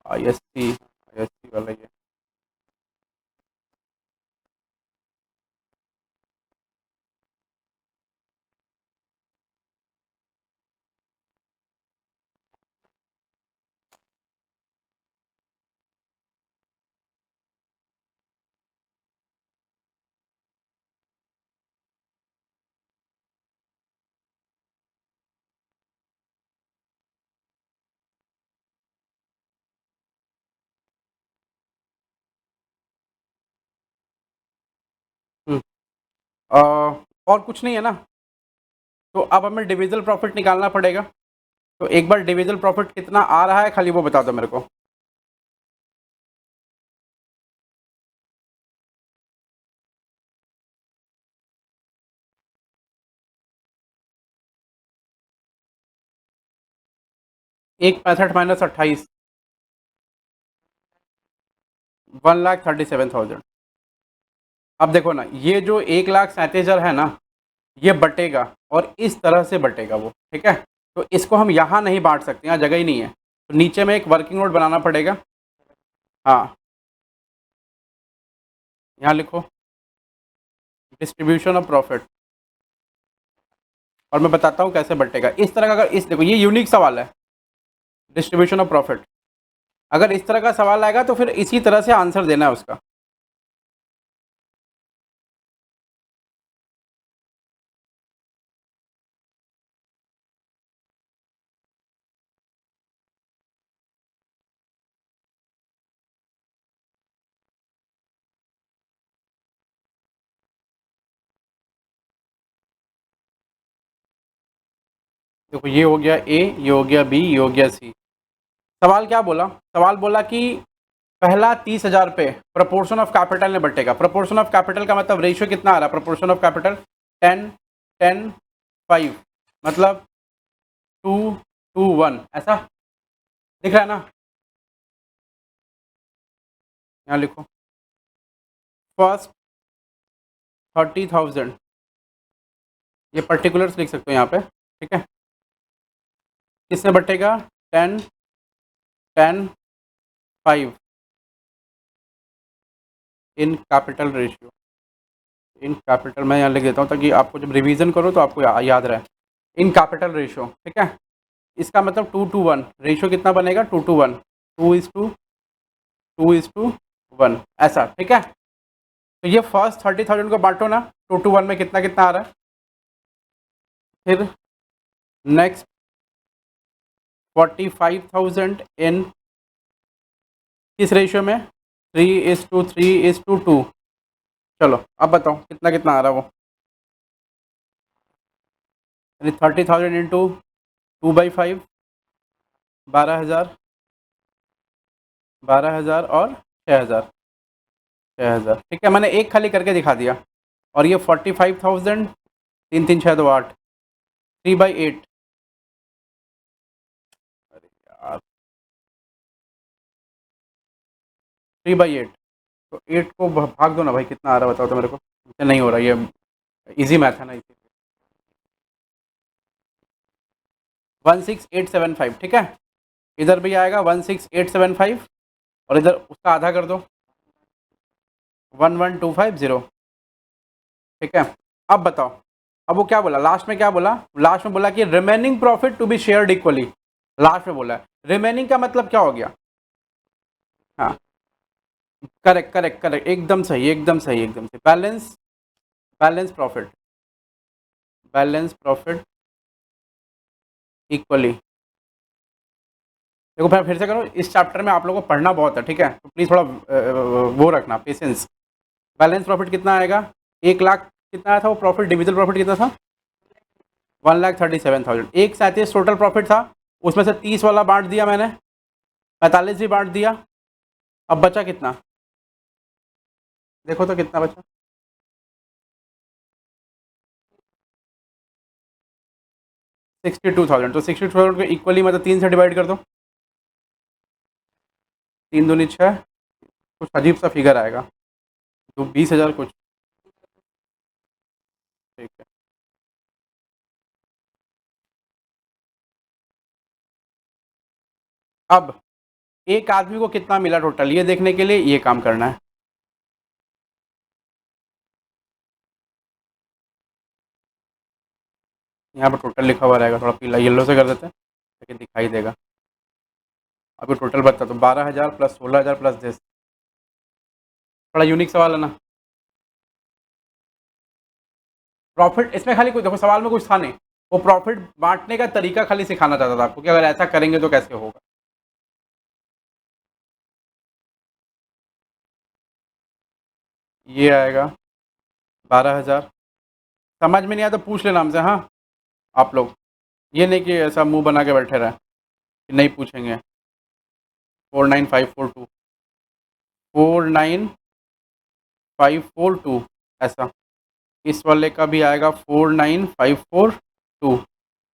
ISC वाला ये। हम्म, अ, और कुछ नहीं है ना। तो अब हमें डिविजल प्रॉफिट निकालना पड़ेगा। तो एक बार डिविजल प्रॉफिट कितना आ रहा है खाली वो बता दो मेरे को। 165 माइनस 28, 1,37,000। अब देखो ना, ये जो 1,37,000 है ना, ये बटेगा और इस तरह से बटेगा वो, ठीक है। तो इसको हम यहाँ नहीं बांट सकते, यहाँ जगह ही नहीं है, तो नीचे में एक वर्किंग नोट बनाना पड़ेगा। हाँ, यहाँ लिखो डिस्ट्रीब्यूशन ऑफ प्रॉफिट, और मैं बताता हूँ कैसे बटेगा इस तरह का। अगर इस देखो, ये यूनिक सवाल है, डिस्ट्रीब्यूशन ऑफ प्रॉफिट। अगर इस तरह का सवाल आएगा तो फिर इसी तरह से आंसर देना है उसका। देखो, ये हो गया ए, ये हो गया बी, ये हो गया सी। सवाल क्या बोला? सवाल बोला कि पहला 30,000 पे प्रोपोर्शन ऑफ कैपिटल ने बटेगा। प्रोपोर्शन ऑफ कैपिटल का मतलब रेशियो कितना आ रहा है? प्रोपोर्शन ऑफ कैपिटल 10, 10, 5, मतलब 2 to 1, ऐसा दिख रहा है ना? यहाँ लिखो फर्स्ट 30,000, ये पर्टिकुलर्स लिख सकते हो यहाँ पे, ठीक है। किसने बटेगा? 10, 10, 5 in capital ratio. In capital मैं यहाँ लिख देता हूँ ताकि आपको जब रिवीजन करो तो आपको याद रहे। इन कैपिटल रेशियो, ठीक है। इसका मतलब 2 to 1, रेशियो कितना बनेगा? 2 to 1, 2:1, ऐसा, ठीक है। तो ये फर्स्ट 30,000 को बांटो ना, 2 to 1 में कितना कितना आ रहा है। फिर नेक्स्ट 45,000 इन किस रेशियो में? 3:3:2। चलो अब बताओ कितना कितना आ रहा है वो, यानी 30,000 इंटू 2/5, 12,000, 12,000 और 6,000, 6,000, ठीक है। मैंने एक खाली करके दिखा दिया। और ये 45,000, 3 3 6 2 8, 3/8। अरे यार, 3/8, तो 8 को भाग दो ना भाई, कितना आ रहा है बताओ तो मेरे को। मुझसे नहीं हो रहा, ये इजी मैथ है ना, इसी 16,875, ठीक है। इधर भी आएगा 16,875, और इधर उसका आधा कर दो, 11,250, ठीक है। अब बताओ, अब वो क्या बोला लास्ट में? क्या बोला लास्ट में? बोला कि remaining profit to be shared equally. Last में बोला रिमेनिंग का मतलब क्या हो गया? हाँ, करेक्ट करेक्ट करेक्ट, एकदम सही, एकदम सही, एकदम सही। Balance, balance profit, balance profit equally. देखो मैं फिर से करूँ, इस चैप्टर में आप लोगों को पढ़ना बहुत है, ठीक है, तो प्लीज़ थोड़ा वो रखना, पेशेंस। बैलेंस प्रॉफिट कितना आएगा? 1,00,000 कितना आया था वो प्रॉफिट? डिविजल प्रॉफिट कितना था? 1,37,000। 1,37 टोटल प्रॉफिट था, उसमें से 30 वाला बांट दिया मैंने, 45 भी बांट दिया। अब बचा कितना? देखो तो कितना बचा। 62,000। तो 62,000 को इक्वली मतलब 3 से डिवाइड कर दो, 3 दूनी 6, कुछ अजीब सा फिगर आएगा, तो 20,000 कुछ, ठीक है। अब एक आदमी को कितना मिला टोटल, ये देखने के लिए ये काम करना है। यहाँ पर टोटल लिखा हुआ रहेगा, थोड़ा पीला येलो से कर देते हैं ताकि दिखाई देगा। अभी टोटल बता तो 12,000 प्लस 16,000 प्लस 10। बड़ा यूनिक सवाल है ना। प्रॉफिट इसमें खाली कुछ देखो, सवाल में कुछ था नहीं, वो प्रॉफिट बांटने का तरीका खाली सिखाना चाहता था आपको कि अगर ऐसा करेंगे तो कैसे होगा। ये आएगा 12,000। समझ में नहीं आया तो पूछ लेना हमसे, हाँ आप लोग, ये नहीं कि ऐसा मुंह बना के बैठे रहे कि नहीं पूछेंगे। 49542, 49542, ऐसा। इस वाले का भी आएगा 49542,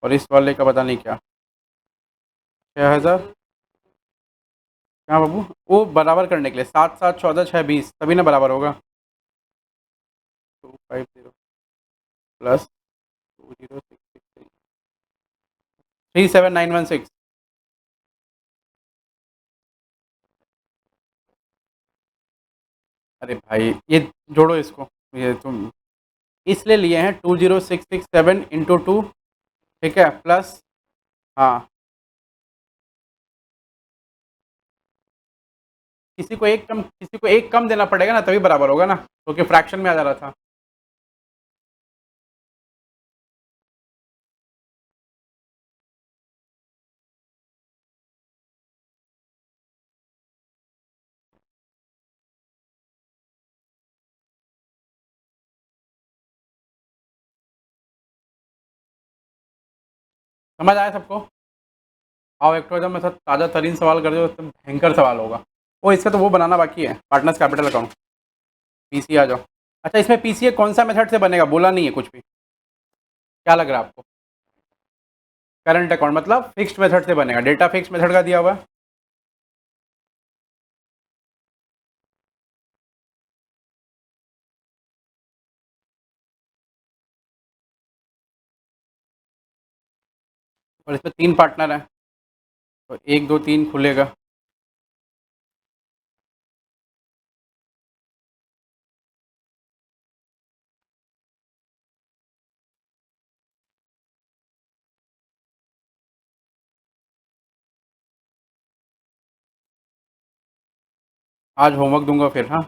और इस वाले का पता नहीं क्या। 6000 कहाँ बाबू, वो बराबर करने के लिए 7 7 14 6 20 तभी ना बराबर होगा। 250 प्लस 20663 37916। अरे भाई ये जोड़ो इसको, ये तुम इसलिए लिए हैं 20667 इंटू 2, ठीक है, प्लस, हाँ किसी को एक कम देना पड़ेगा ना, तभी बराबर होगा ना, क्योंकि फ्रैक्शन में आ जा रहा था। समझ आया सबको? आओ एक तो एकदम ऐसा ताज़ा तरीन सवाल कर दो, एकदम भयंकर सवाल होगा। वो इसका तो वो बनाना बाकी है, पार्टनर्स कैपिटल अकाउंट। पीसी आ जाओ। अच्छा इसमें पीसीए कौन सा मेथड से बनेगा, बोला नहीं है कुछ भी, क्या लग रहा है आपको? करंट अकाउंट मतलब फिक्स्ड मेथड से बनेगा, डेटा फिक्स मेथड का दिया हुआ है। और इसमें 3 पार्टनर हैं, तो 1 2 3 खुलेगा। आज होमवर्क दूंगा फिर, हाँ।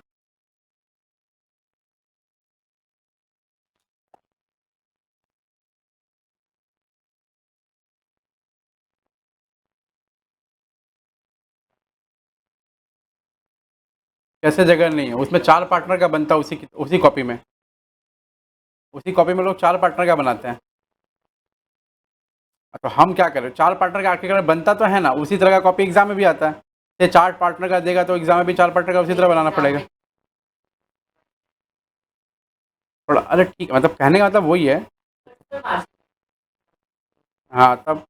कैसे जगह नहीं है उसमें, 4 पार्टनर का बनता है उसी कॉपी में। उसी कॉपी में लोग 4 पार्टनर का बनाते हैं। तो हम क्या करें, 4 पार्टनर का आखिर बनता तो है ना, उसी तरह का कॉपी एग्जाम में भी आता है। ये 4 पार्टनर का देगा तो एग्जाम में भी 4 पार्टनर का उसी तरह बनाना पड़ेगा। थोड़ा अरे ठीक है, मतलब कहने का मतलब वही है। हाँ तब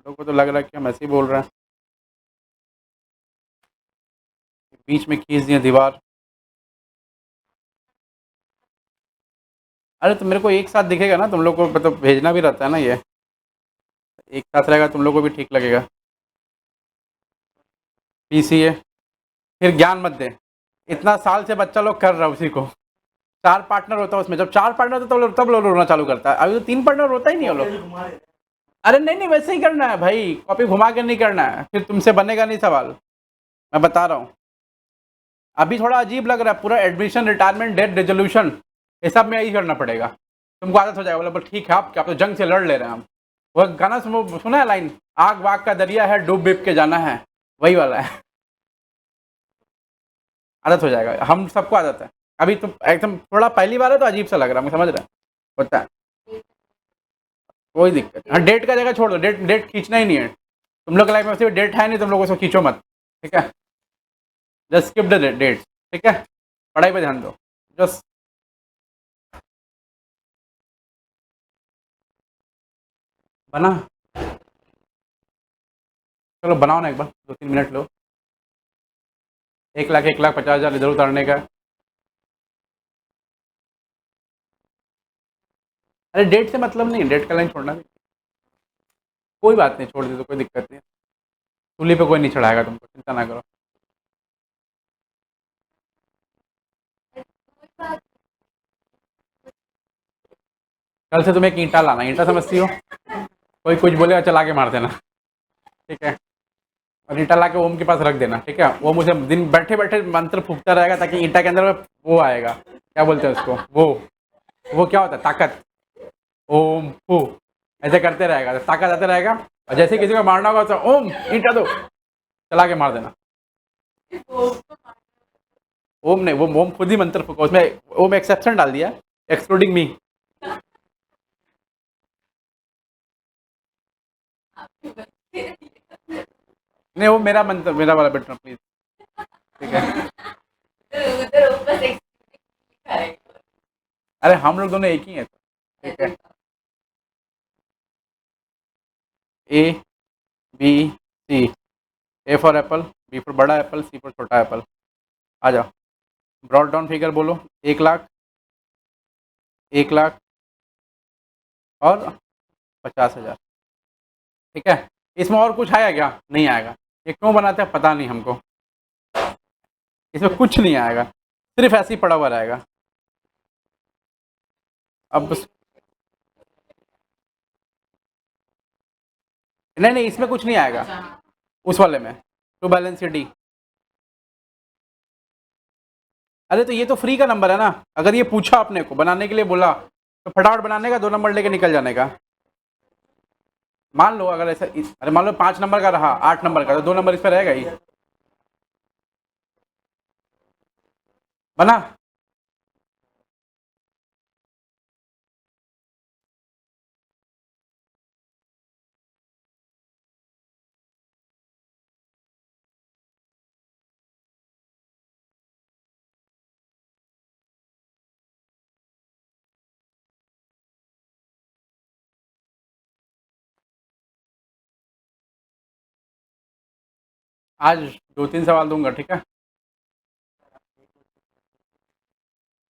लोग को तो लग रहा है कि हम ऐसे ही बोल रहे हैं। बीच में खींच दिए दीवार। अरे तो मेरे को एक साथ दिखेगा ना, तुम लोग को मतलब भेजना भी रहता है ना, ये एक साथ रहेगा, तुम लोग को भी ठीक लगेगा। पीसीए फिर ज्ञान मत दे, इतना साल से बच्चा लोग कर रहा है उसी को। 4 पार्टनर होता है उसमें, जब 4 पार्टनर होता है तब लोग रोना चालू करता है, अभी तो 3 पार्टनर होता ही नहीं है लोग। अरे नहीं नहीं, वैसे ही करना है भाई, कॉपी घुमा के नहीं करना है, फिर तुमसे बनेगा नहीं सवाल, मैं बता रहा हूँ। अभी थोड़ा अजीब लग रहा है, पूरा एडमिशन रिटायरमेंट डेट रेजोल्यूशन ये सब में यही करना पड़ेगा, तुमको आदत हो जाएगा। बोला बोल ठीक है, आप तो जंग से लड़ ले रहे हैं हम। वो गाना सुना है लाइन, आग वाग का दरिया है डूब बिब के जाना है, वही वाला है। आदत हो जाएगा, हम सबको आदत है। अभी तो एकदम थोड़ा पहली बार है तो अजीब सा लग रहा है, मैं समझ रहा, होता है, कोई दिक्कत। हाँ डेट का जगह छोड़ दो, डेट डेट खींचना ही नहीं है, तुम लोग लाइफ में वैसे भी डेट है नहीं, तुम लोग उसको खींचो मत, ठीक है, जस्ट स्किप द डेट, ठीक है, पढ़ाई पे ध्यान दो, जस्ट। बना, चलो बनाओ ना एक बार, 2 3 मिनट लो। 1 लाख 1,50,000 इधर उतारने का। अरे डेट से मतलब नहीं, डेट का लाइन छोड़ना भी, कोई बात नहीं, छोड़ दे तो कोई दिक्कत नहीं, सूली पे कोई नहीं चढ़ाएगा तुमको, चिंता ना करो। कल से तुम्हें एक ईंटा लाना, ईंटा समझती हो, कोई कुछ बोलेगा चला के मार देना, ठीक है, और ईंटा ला के ओम के पास रख देना, ठीक है, वो मुझे दिन बैठे बैठे मंत्र फूकता रहेगा, ताकि ईंटा के अंदर वो आएगा, क्या बोलते हैं उसको, वो क्या होता है, ताकत, ओम फू, ऐसे करते रहेगा तो ताकत आते रहेगा। और जैसे किसी को मारना होगा तो ओम ईंटा दो, चला के मार देना। ओम नहीं, वो ओम खुद ही मंत्र फूका, उसमें ओम एक्सेप्शन डाल दिया, एक्सक्लूडिंग मी। नहीं वो मेरा मंत्र, मेरा वाला बेटा प्लीज, ठीक है। अरे हम लोग दोनों एक ही हैं, ठीक है। A B C, A for apple, B for बड़ा एप्पल, सी फॉर छोटा एप्पल। आ जाओ, ब्रॉड डाउन फिगर बोलो। 1 लाख, 1 लाख और 50,000। ठीक है, इसमें और कुछ आया क्या? नहीं आएगा। ये क्यों बनाते हैं पता नहीं हमको, इसमें कुछ नहीं आएगा, सिर्फ ऐसे ही पड़ा हुआ रहेगा। अब नहीं नहीं, इसमें कुछ नहीं आएगा, उस वाले में टू बैलेंस शीट डी। अरे तो ये तो फ्री का नंबर है ना, अगर ये पूछा अपने को बनाने के लिए बोला तो फटाफट बनाने का, 2 नंबर लेके निकल जाने का। मान लो अगर ऐसा अरे मान लो 5 नंबर का रहा, 8 नंबर का, तो 2 नंबर इस पर रहेगा ही। बना। आज 2-3 सवाल दूंगा, ठीक है।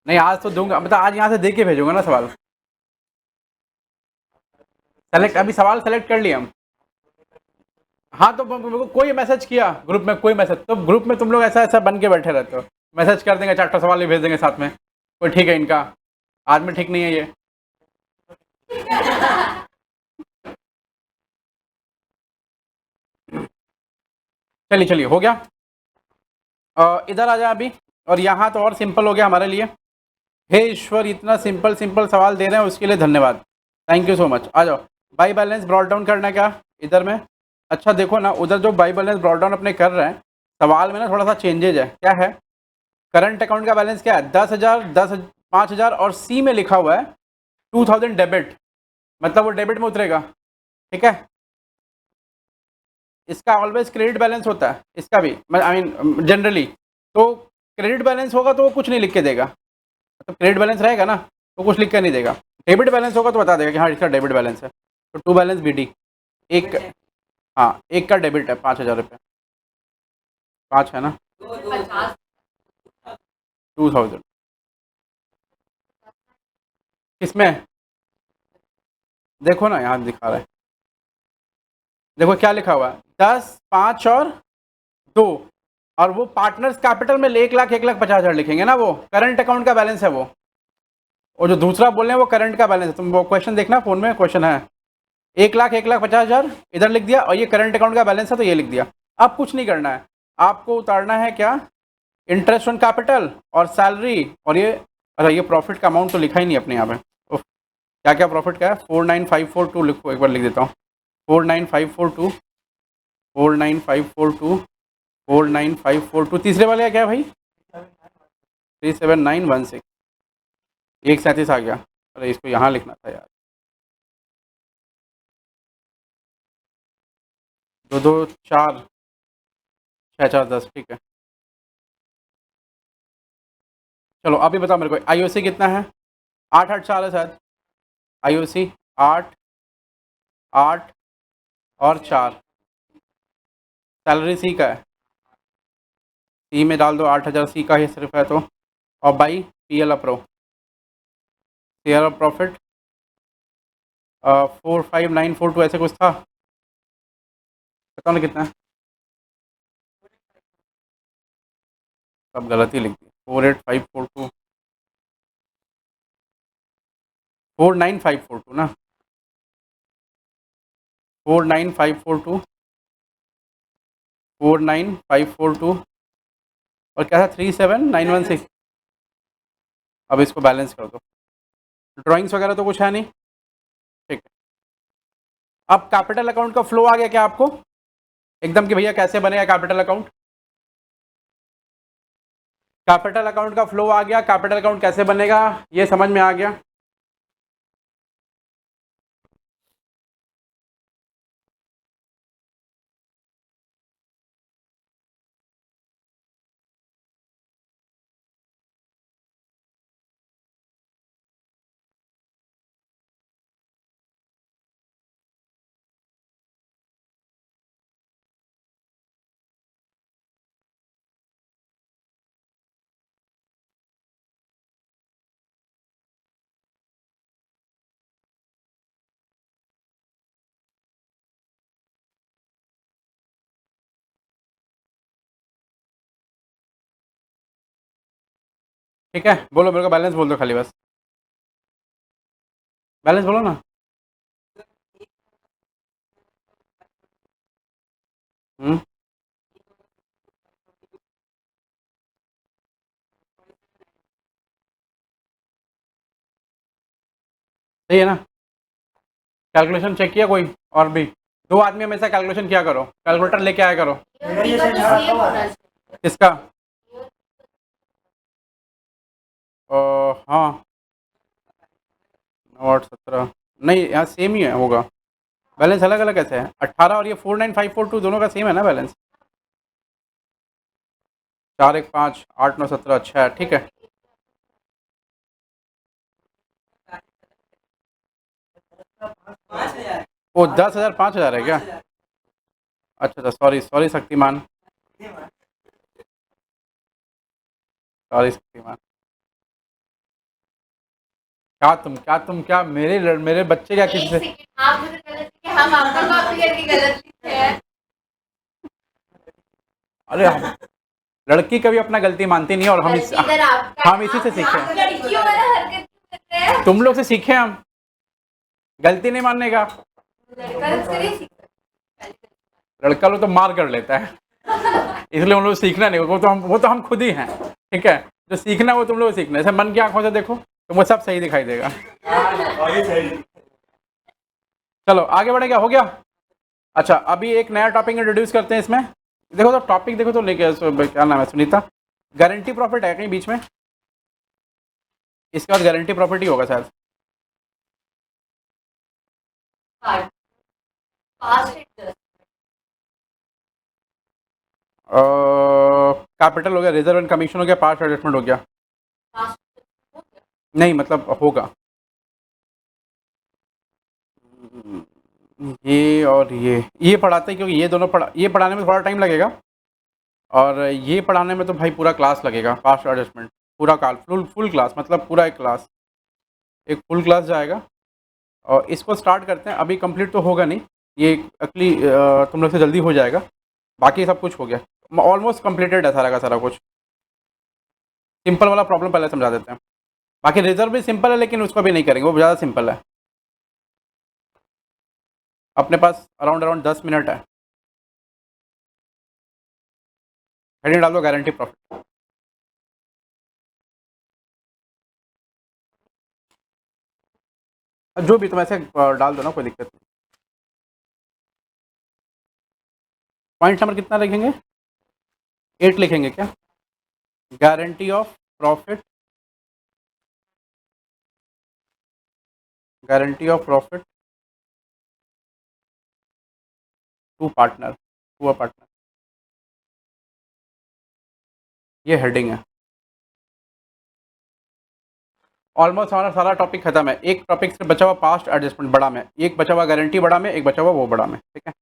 नहीं आज तो दूंगा, मतलब आज यहाँ से दे के भेजूंगा ना सवाल। सेलेक्ट, अभी सवाल सेलेक्ट कर लिए हम। हाँ तो मेरे को कोई मैसेज किया ग्रुप में, कोई मैसेज, तो ग्रुप में तुम लोग ऐसा ऐसा बन के बैठे रहते हो, मैसेज कर देंगे, 4 सवाल भी भेज देंगे साथ में। कोई ठीक है इनका, आज में ठीक नहीं है ये। चलिए चलिए, हो गया। इधर आ जाए अभी। और यहाँ तो और सिंपल हो गया हमारे लिए। हे ईश्वर, इतना सिंपल सिंपल सवाल दे रहे हैं उसके लिए धन्यवाद, थैंक यू सो मच। आ जाओ, बाई बैलेंस ब्रॉड डाउन करना है क्या इधर में? अच्छा देखो ना, उधर जो बाई बैलेंस ब्रॉड डाउन अपने कर रहे हैं, सवाल में ना थोड़ा सा चेंजेज है। क्या है? करंट अकाउंट का बैलेंस क्या है? 10,000, 5,000, और सी में लिखा हुआ है 2,000 डेबिट, मतलब वो डेबिट में उतरेगा। ठीक है, इसका ऑलवेज क्रेडिट बैलेंस होता है, इसका भी आई मीन जनरली। तो क्रेडिट बैलेंस होगा तो वो कुछ नहीं लिख के देगा, मतलब क्रेडिट बैलेंस रहेगा ना तो कुछ लिख कर नहीं देगा। डेबिट बैलेंस होगा तो बता देगा कि हाँ इसका डेबिट बैलेंस है। तो टू बैलेंस बी डी। एक, हाँ एक का डेबिट है 5,000 रुपये। 5 है ना, 2,000। किसमें? देखो ना यहाँ दिखा रहा है, देखो क्या लिखा हुआ है, 10, 5 और 2। और वो पार्टनर्स कैपिटल में 1 लाख, 1,50,000 लिखेंगे ना, वो करंट अकाउंट का बैलेंस है वो। और जो दूसरा बोल रहे हैं वो करंट का बैलेंस है। तुम वो क्वेश्चन देखना, फोन में क्वेश्चन है। 1 लाख, 1,50,000 इधर लिख दिया, और ये करंट अकाउंट का बैलेंस है तो ये लिख दिया। अब कुछ नहीं करना है, आपको उतारना है क्या? इंटरेस्ट ऑन कैपिटल और सैलरी, और ये, अरे ये प्रॉफिट का अमाउंट तो लिखा ही नहीं अपने यहाँ पे। उफ, क्या क्या प्रॉफिट का है? 49542 लिखो, एक बार लिख देता हूँ। 49542, 49542, 49542। तीसरे वाले का क्या है भाई? 37916। 137 आ गया। अरे इसको यहाँ लिखना था यार। 2, 2, 4, 6, 4, 10, ठीक है। चलो अभी बताओ मेरे को, आईओसी कितना है? 8, 8, 4 है शायद। आईओसी 8, 8 और 4। सैलरी सी का है, सी में डाल दो 8,000, सी का ही सिर्फ है तो। और by P L appro, share of profit 45942 ऐसे कुछ था, बताओ ना कितना है। सब गलत ही लिख दी। 48542, 49542 ना, 49542, 49542। और क्या था? 37916। अब इसको बैलेंस कर दो। ड्राइंग्स वगैरह तो कुछ है नहीं, ठीक है। अब कैपिटल अकाउंट का फ्लो आ गया क्या आपको एकदम, कि भैया कैसे बनेगा कैपिटल अकाउंट? कैपिटल अकाउंट का फ्लो आ गया, कैपिटल अकाउंट कैसे बनेगा ये समझ में आ गया। ठीक है, बोलो मेरे को बैलेंस बोल दो खाली बस, बैलेंस बोलो ना। हम्म, सही है ना। कैलकुलेशन चेक किया कोई और भी? दो आदमी हमेशा कैलकुलेशन किया करो, कैलकुलेटर लेके आया करो। किसका? हाँ, 9 8 17, नहीं यहाँ सेम ही है होगा। बैलेंस अलग अलग कैसे है? 18 और ये 49542 दोनों का सेम है ना बैलेंस? 4 1 5 8 9 17, अच्छा है, ठीक है। वो 10,000 5,000 है क्या? अच्छा अच्छा, sorry sorry Shaktimaan, sorry Shaktimaan. क्या मेरे बच्चे क्या किसी से? आप मुझे गलत लिखे, हम आपका कॉपी करके गलत लिखे हैं। अरे लड़की कभी अपना गलती मानती नहीं है, और हम इसी से सीखे हैं। लड़कियों वाला हरकत क्यों कर रहे हैं? तुम लोग से सीखे हम गलती नहीं मानने का। लड़का लोग तो मार कर लेता है, इसलिए उन लोग सीखना नहीं, वो तो हम खुद ही हैं, ठीक है। जो सीखना है वो तुम लोग सीखना है। ऐसे मन की आंखों से देखो तुमको सब सही दिखाई देगा। चलो आगे बढ़े, क्या हो गया? अच्छा, अभी एक नया टॉपिक इंट्रोड्यूस करते हैं इसमें। देखो तो टॉपिक देखो तो लेके क्या नाम है, सुनीता। गारंटी प्रॉफिट है कहीं बीच में? इसके बाद गारंटी प्रॉफिट ही होगा शायद। कैपिटल हो गया, रिजर्व एंड कमीशन हो गया, पास्ट एडजस्टमेंट हो गया। नहीं मतलब होगा ये और ये पढ़ाते हैं, क्योंकि ये दोनों ये पढ़ाने में थोड़ा टाइम लगेगा, और ये पढ़ाने में तो भाई पूरा क्लास लगेगा। पास्ट एडजस्टमेंट पूरा फुल क्लास, मतलब पूरा एक फुल क्लास जाएगा। और इसको स्टार्ट करते हैं, अभी कंप्लीट तो होगा नहीं ये, अगली तुम लोग से जल्दी हो जाएगा। बाकी सब कुछ हो गया, ऑलमोस्ट कंप्लीटेड है सारा का सारा कुछ। सिंपल वाला प्रॉब्लम पहले समझा देते हैं। बाकी रिजर्व भी सिंपल है, लेकिन उसको भी नहीं करेंगे, वो ज़्यादा सिंपल है। अपने पास अराउंड 10 मिनट है। हेडिंग डाल दो गारंटी प्रॉफिट। जो भी तुम ऐसे डाल दो ना, कोई दिक्कत नहीं। पॉइंट नंबर कितना लिखेंगे? 8 लिखेंगे क्या? Guarantee of profit, guarantee of profit to partner, to a partner, ये हेडिंग है। ऑलमोस्ट हमारा सारा टॉपिक खत्म है। एक टॉपिक से बचा हुआ पास्ट एडजस्टमेंट बड़ा में, एक बचा हुआ गारंटी बड़ा में, एक बचा हुआ वो बड़ा में, ठीक है।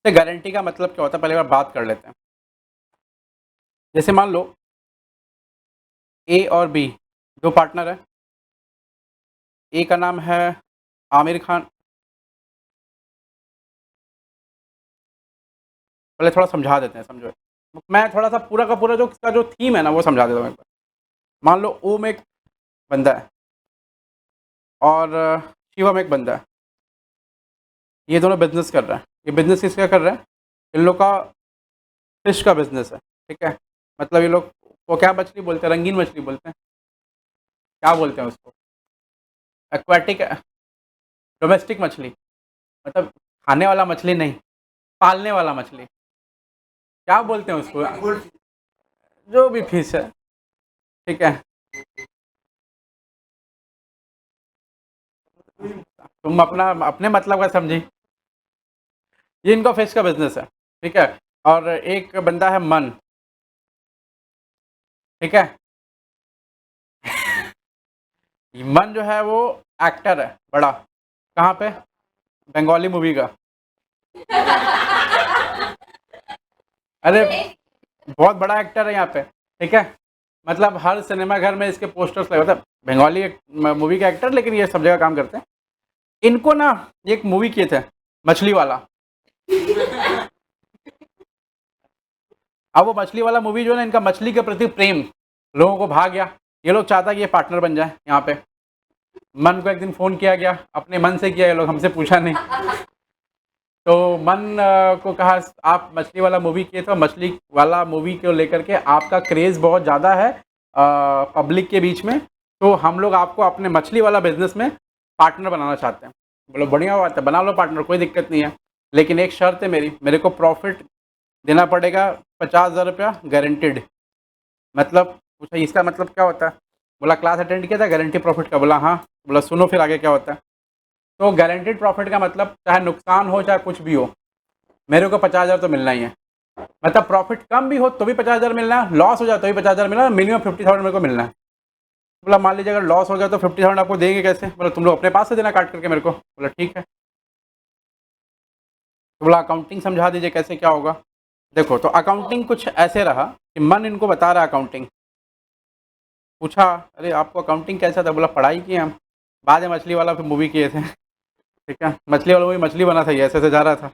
तो गारंटी का मतलब क्या होता है पहले बार बात कर लेते हैं। जैसे मान लो ए और बी दो पार्टनर है। ए का नाम है आमिर खान। पहले थोड़ा समझा देते हैं, समझो। मैं थोड़ा सा पूरा का पूरा जो इसका जो थीम है ना वो समझा देता हूँ एक बार। मान लो ओम एक बंदा है और शिवम एक बंदा है। ये दोनों बिजनेस कर रहे हैं। ये बिजनेस किसका कर रहे हैं? इन लोग का फिश का बिजनेस है, ठीक है। मतलब ये लोग वो क्या मछली बोलते हैं, रंगीन मछली बोलते हैं, क्या बोलते हैं उसको? एक्वाटिक, डोमेस्टिक मछली, मतलब खाने वाला मछली नहीं, पालने वाला मछली। क्या बोलते हैं उसको? जो भी फिश है, ठीक है। तुम अपना अपने मतलब का समझी। ये इनका फिश का बिजनेस है, ठीक है। और एक बंदा है मन, ठीक है। मन जो है वो एक्टर है बड़ा, कहाँ पे? बंगाली मूवी का। अरे बहुत बड़ा एक्टर है यहाँ पे, ठीक है। मतलब हर सिनेमा घर में इसके पोस्टर्स लगे, मतलब बंगाली मूवी का एक्टर, लेकिन ये सब जगह काम करते हैं। इनको ना एक मूवी किए थे, मछली वाला। अब वो मछली वाला मूवी जो है ना, इनका मछली के प्रति प्रेम लोगों को भाग गया। ये लोग चाहता कि ये पार्टनर बन जाए यहाँ पे। मन को एक दिन फ़ोन किया गया, अपने मन से किया, ये लोग हमसे पूछा नहीं। तो मन को कहा आप मछली वाला मूवी किए, तो मछली वाला मूवी को लेकर के आपका क्रेज़ बहुत ज़्यादा है पब्लिक के बीच में, तो हम लोग आपको अपने मछली वाला बिजनेस में पार्टनर बनाना चाहते हैं। बोलो बढ़िया बात है, बना लो पार्टनर, कोई दिक्कत नहीं है, लेकिन एक शर्त है मेरी, मेरे को प्रॉफिट देना पड़ेगा 50,000 रुपया गारंटेड। मतलब पूछा इसका मतलब क्या होता है? बोला क्लास अटेंड किया था गारंटी प्रॉफिट का। बोला हाँ। बोला सुनो फिर आगे क्या होता है। तो गारंटेड प्रॉफिट का मतलब चाहे नुकसान हो चाहे कुछ भी हो, मेरे को 50,000 तो मिलना ही है। मतलब प्रॉफिट कम भी हो तो भी 50,000 मिलना है, लॉस हो जाए तो भी 50,000 मिलना है, मिनिमम 50,000 मेरे को मिलना है। बोला मान लीजिए अगर लॉस हो गया तो 50,000 आपको देंगे कैसे? बोला तुम लोग अपने पास से देना काट करके मेरे को। बोला ठीक है। तो बोला अकाउंटिंग समझा दीजिए कैसे क्या होगा। देखो तो अकाउंटिंग कुछ ऐसे रहा कि मन इनको बता रहा अकाउंटिंग। पूछा अरे आपको अकाउंटिंग कैसा था? बोला पढ़ाई किए हम, बाद में मछली वाला फिर मूवी किए थे। ठीक है, मछली वाला मूवी मछली बना था, ये ऐसे ऐसे जा रहा था।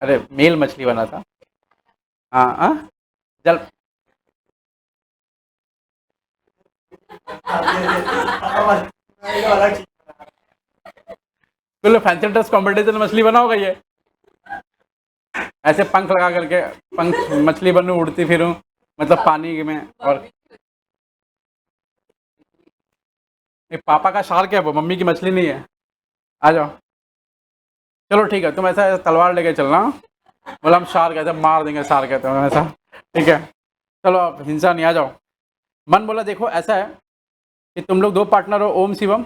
अरे मेल मछली बना था। हाँ हाँ जल तो फैंसी ड्रेस कॉम्पिटिशन में मछली बना होगा ये, ऐसे पंख लगा करके, पंख मछली बनूं उड़ती फिरूं मतलब पानी में। और पापा का शार्क है वो, मम्मी की मछली नहीं है। आ जाओ चलो ठीक है, तुम ऐसा तलवार लेके चलना। बोला हम शार्क ऐसे मार देंगे, शार्क कहते हैं ऐसा। ठीक है चलो आप हिंसा नहीं, आ जाओ। मन बोला देखो ऐसा है कि तुम लोग 2 पार्टनर हो, ओम शिवम।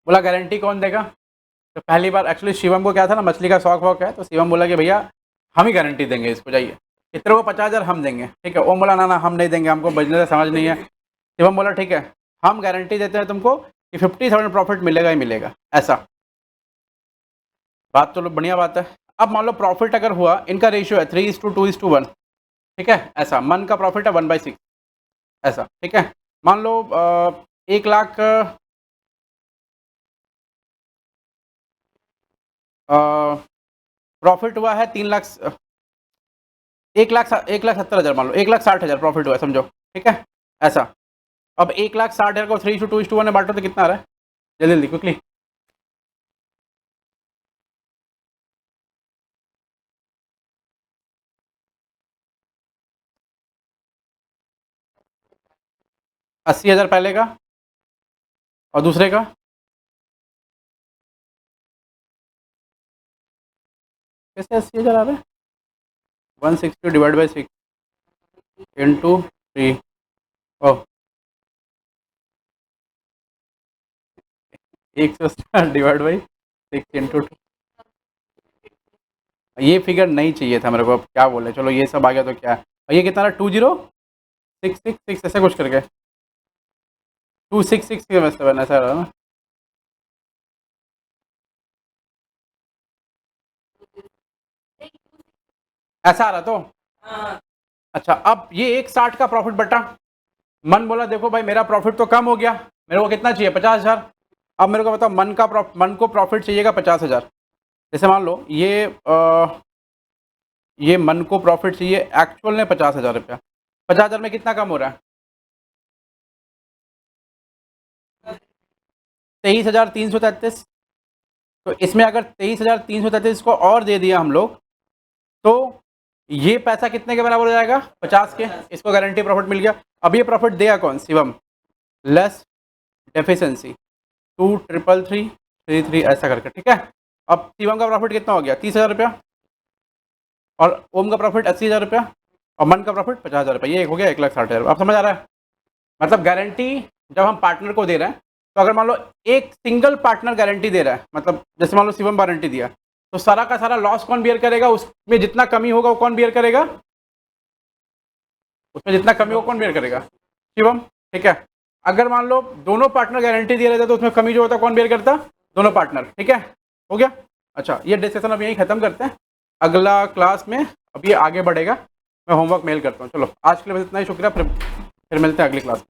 बोला गारंटी कौन देगा? तो पहली बार एक्चुअली शिवम को क्या था ना, मछली का शौक वौक है, तो शिवम बोला कि भैया हम ही गारंटी देंगे इसको, जाइए इतने को 50,000 हम देंगे। ठीक है। ओम बोला ना ना हम नहीं देंगे, हमको बिजनेस समझ नहीं है। शिवम बोला ठीक है हम गारंटी देते हैं तुमको कि 50,000 प्रॉफिट मिलेगा ही मिलेगा। ऐसा बात तो बढ़िया बात है। अब मान लो प्रॉफिट अगर हुआ, इनका रेशियो है 3:2:1। ठीक है। ऐसा मन का प्रॉफिट है 1/6 ऐसा। ठीक है। मान लो 1 लाख प्रॉफिट हुआ है 3 लाख, 1,70,000 मान लो, 1,60,000 प्रॉफिट हुआ है समझो। ठीक है। ऐसा अब 1,60,000 को 3:2:1 में बांटो तो कितना आ रहा है? जल्दी जल्दी क्विकली। अस्सी 80,000 पहले का और दूसरे का कैसे 80,000 आ रहा है? 160 divide by 6 into 3। Oh 160 divide by 6 into 2। ये फिगर नहीं चाहिए था मेरे को, अब क्या बोले, चलो ये सब आ गया तो क्या है। और ये कितना रहा? 20,666 ऐसे कुछ करके 266 ऐसा रहा ना। ऐसा आ रहा तो अच्छा। अब ये 1,60 का प्रॉफिट बटा, मन बोला देखो भाई मेरा प्रॉफिट तो कम हो गया, मेरे को कितना चाहिए? 50,000। अब मेरे को बताओ मन को प्रॉफिट चाहिएगा 50,000। जैसे मान लो ये मन को प्रॉफिट चाहिए एक्चुअल में 50,000 रुपया। 50,000 में कितना कम हो रहा है? 23,333। तो इसमें अगर 23,333 को और दे दिया हम लोग तो ये पैसा कितने के बराबर हो जाएगा? 50 के। इसको गारंटी प्रॉफिट मिल गया। अब ये प्रॉफिट देगा कौन? शिवम। लेस डेफिशिएंसी 2,333 ऐसा करके। ठीक है। अब शिवम का प्रॉफिट कितना हो गया? 30,000 रुपया। और ओम का प्रॉफिट 80,000 रुपया और मन का प्रॉफिट 50,000 रुपया। ये हो गया 1,60,000। आप समझ आ रहा है? मतलब गारंटी जब हम पार्टनर को दे रहे हैं, तो अगर मान लो एक सिंगल पार्टनर गारंटी दे रहा है, मतलब जैसे मान लो शिवम गारंटी दिया, तो सारा का सारा लॉस कौन बियर करेगा? उसमें जितना कमी होगा वो कौन बियर करेगा? उसमें जितना कमी होगा कौन बियर करेगा? शिवम। ठीक है। अगर मान लो दोनों पार्टनर गारंटी दे रहे थे तो उसमें कमी जो होता कौन बियर करता? दोनों पार्टनर। ठीक है। हो गया। अच्छा ये डिस्कशन अब यहीं खत्म करते हैं, अगला क्लास में अब ये आगे बढ़ेगा। मैं होमवर्क मेल करता हूँ। चलो आज के लिए बस इतना ही, शुक्रिया। फिर मिलते हैं अगली क्लास में।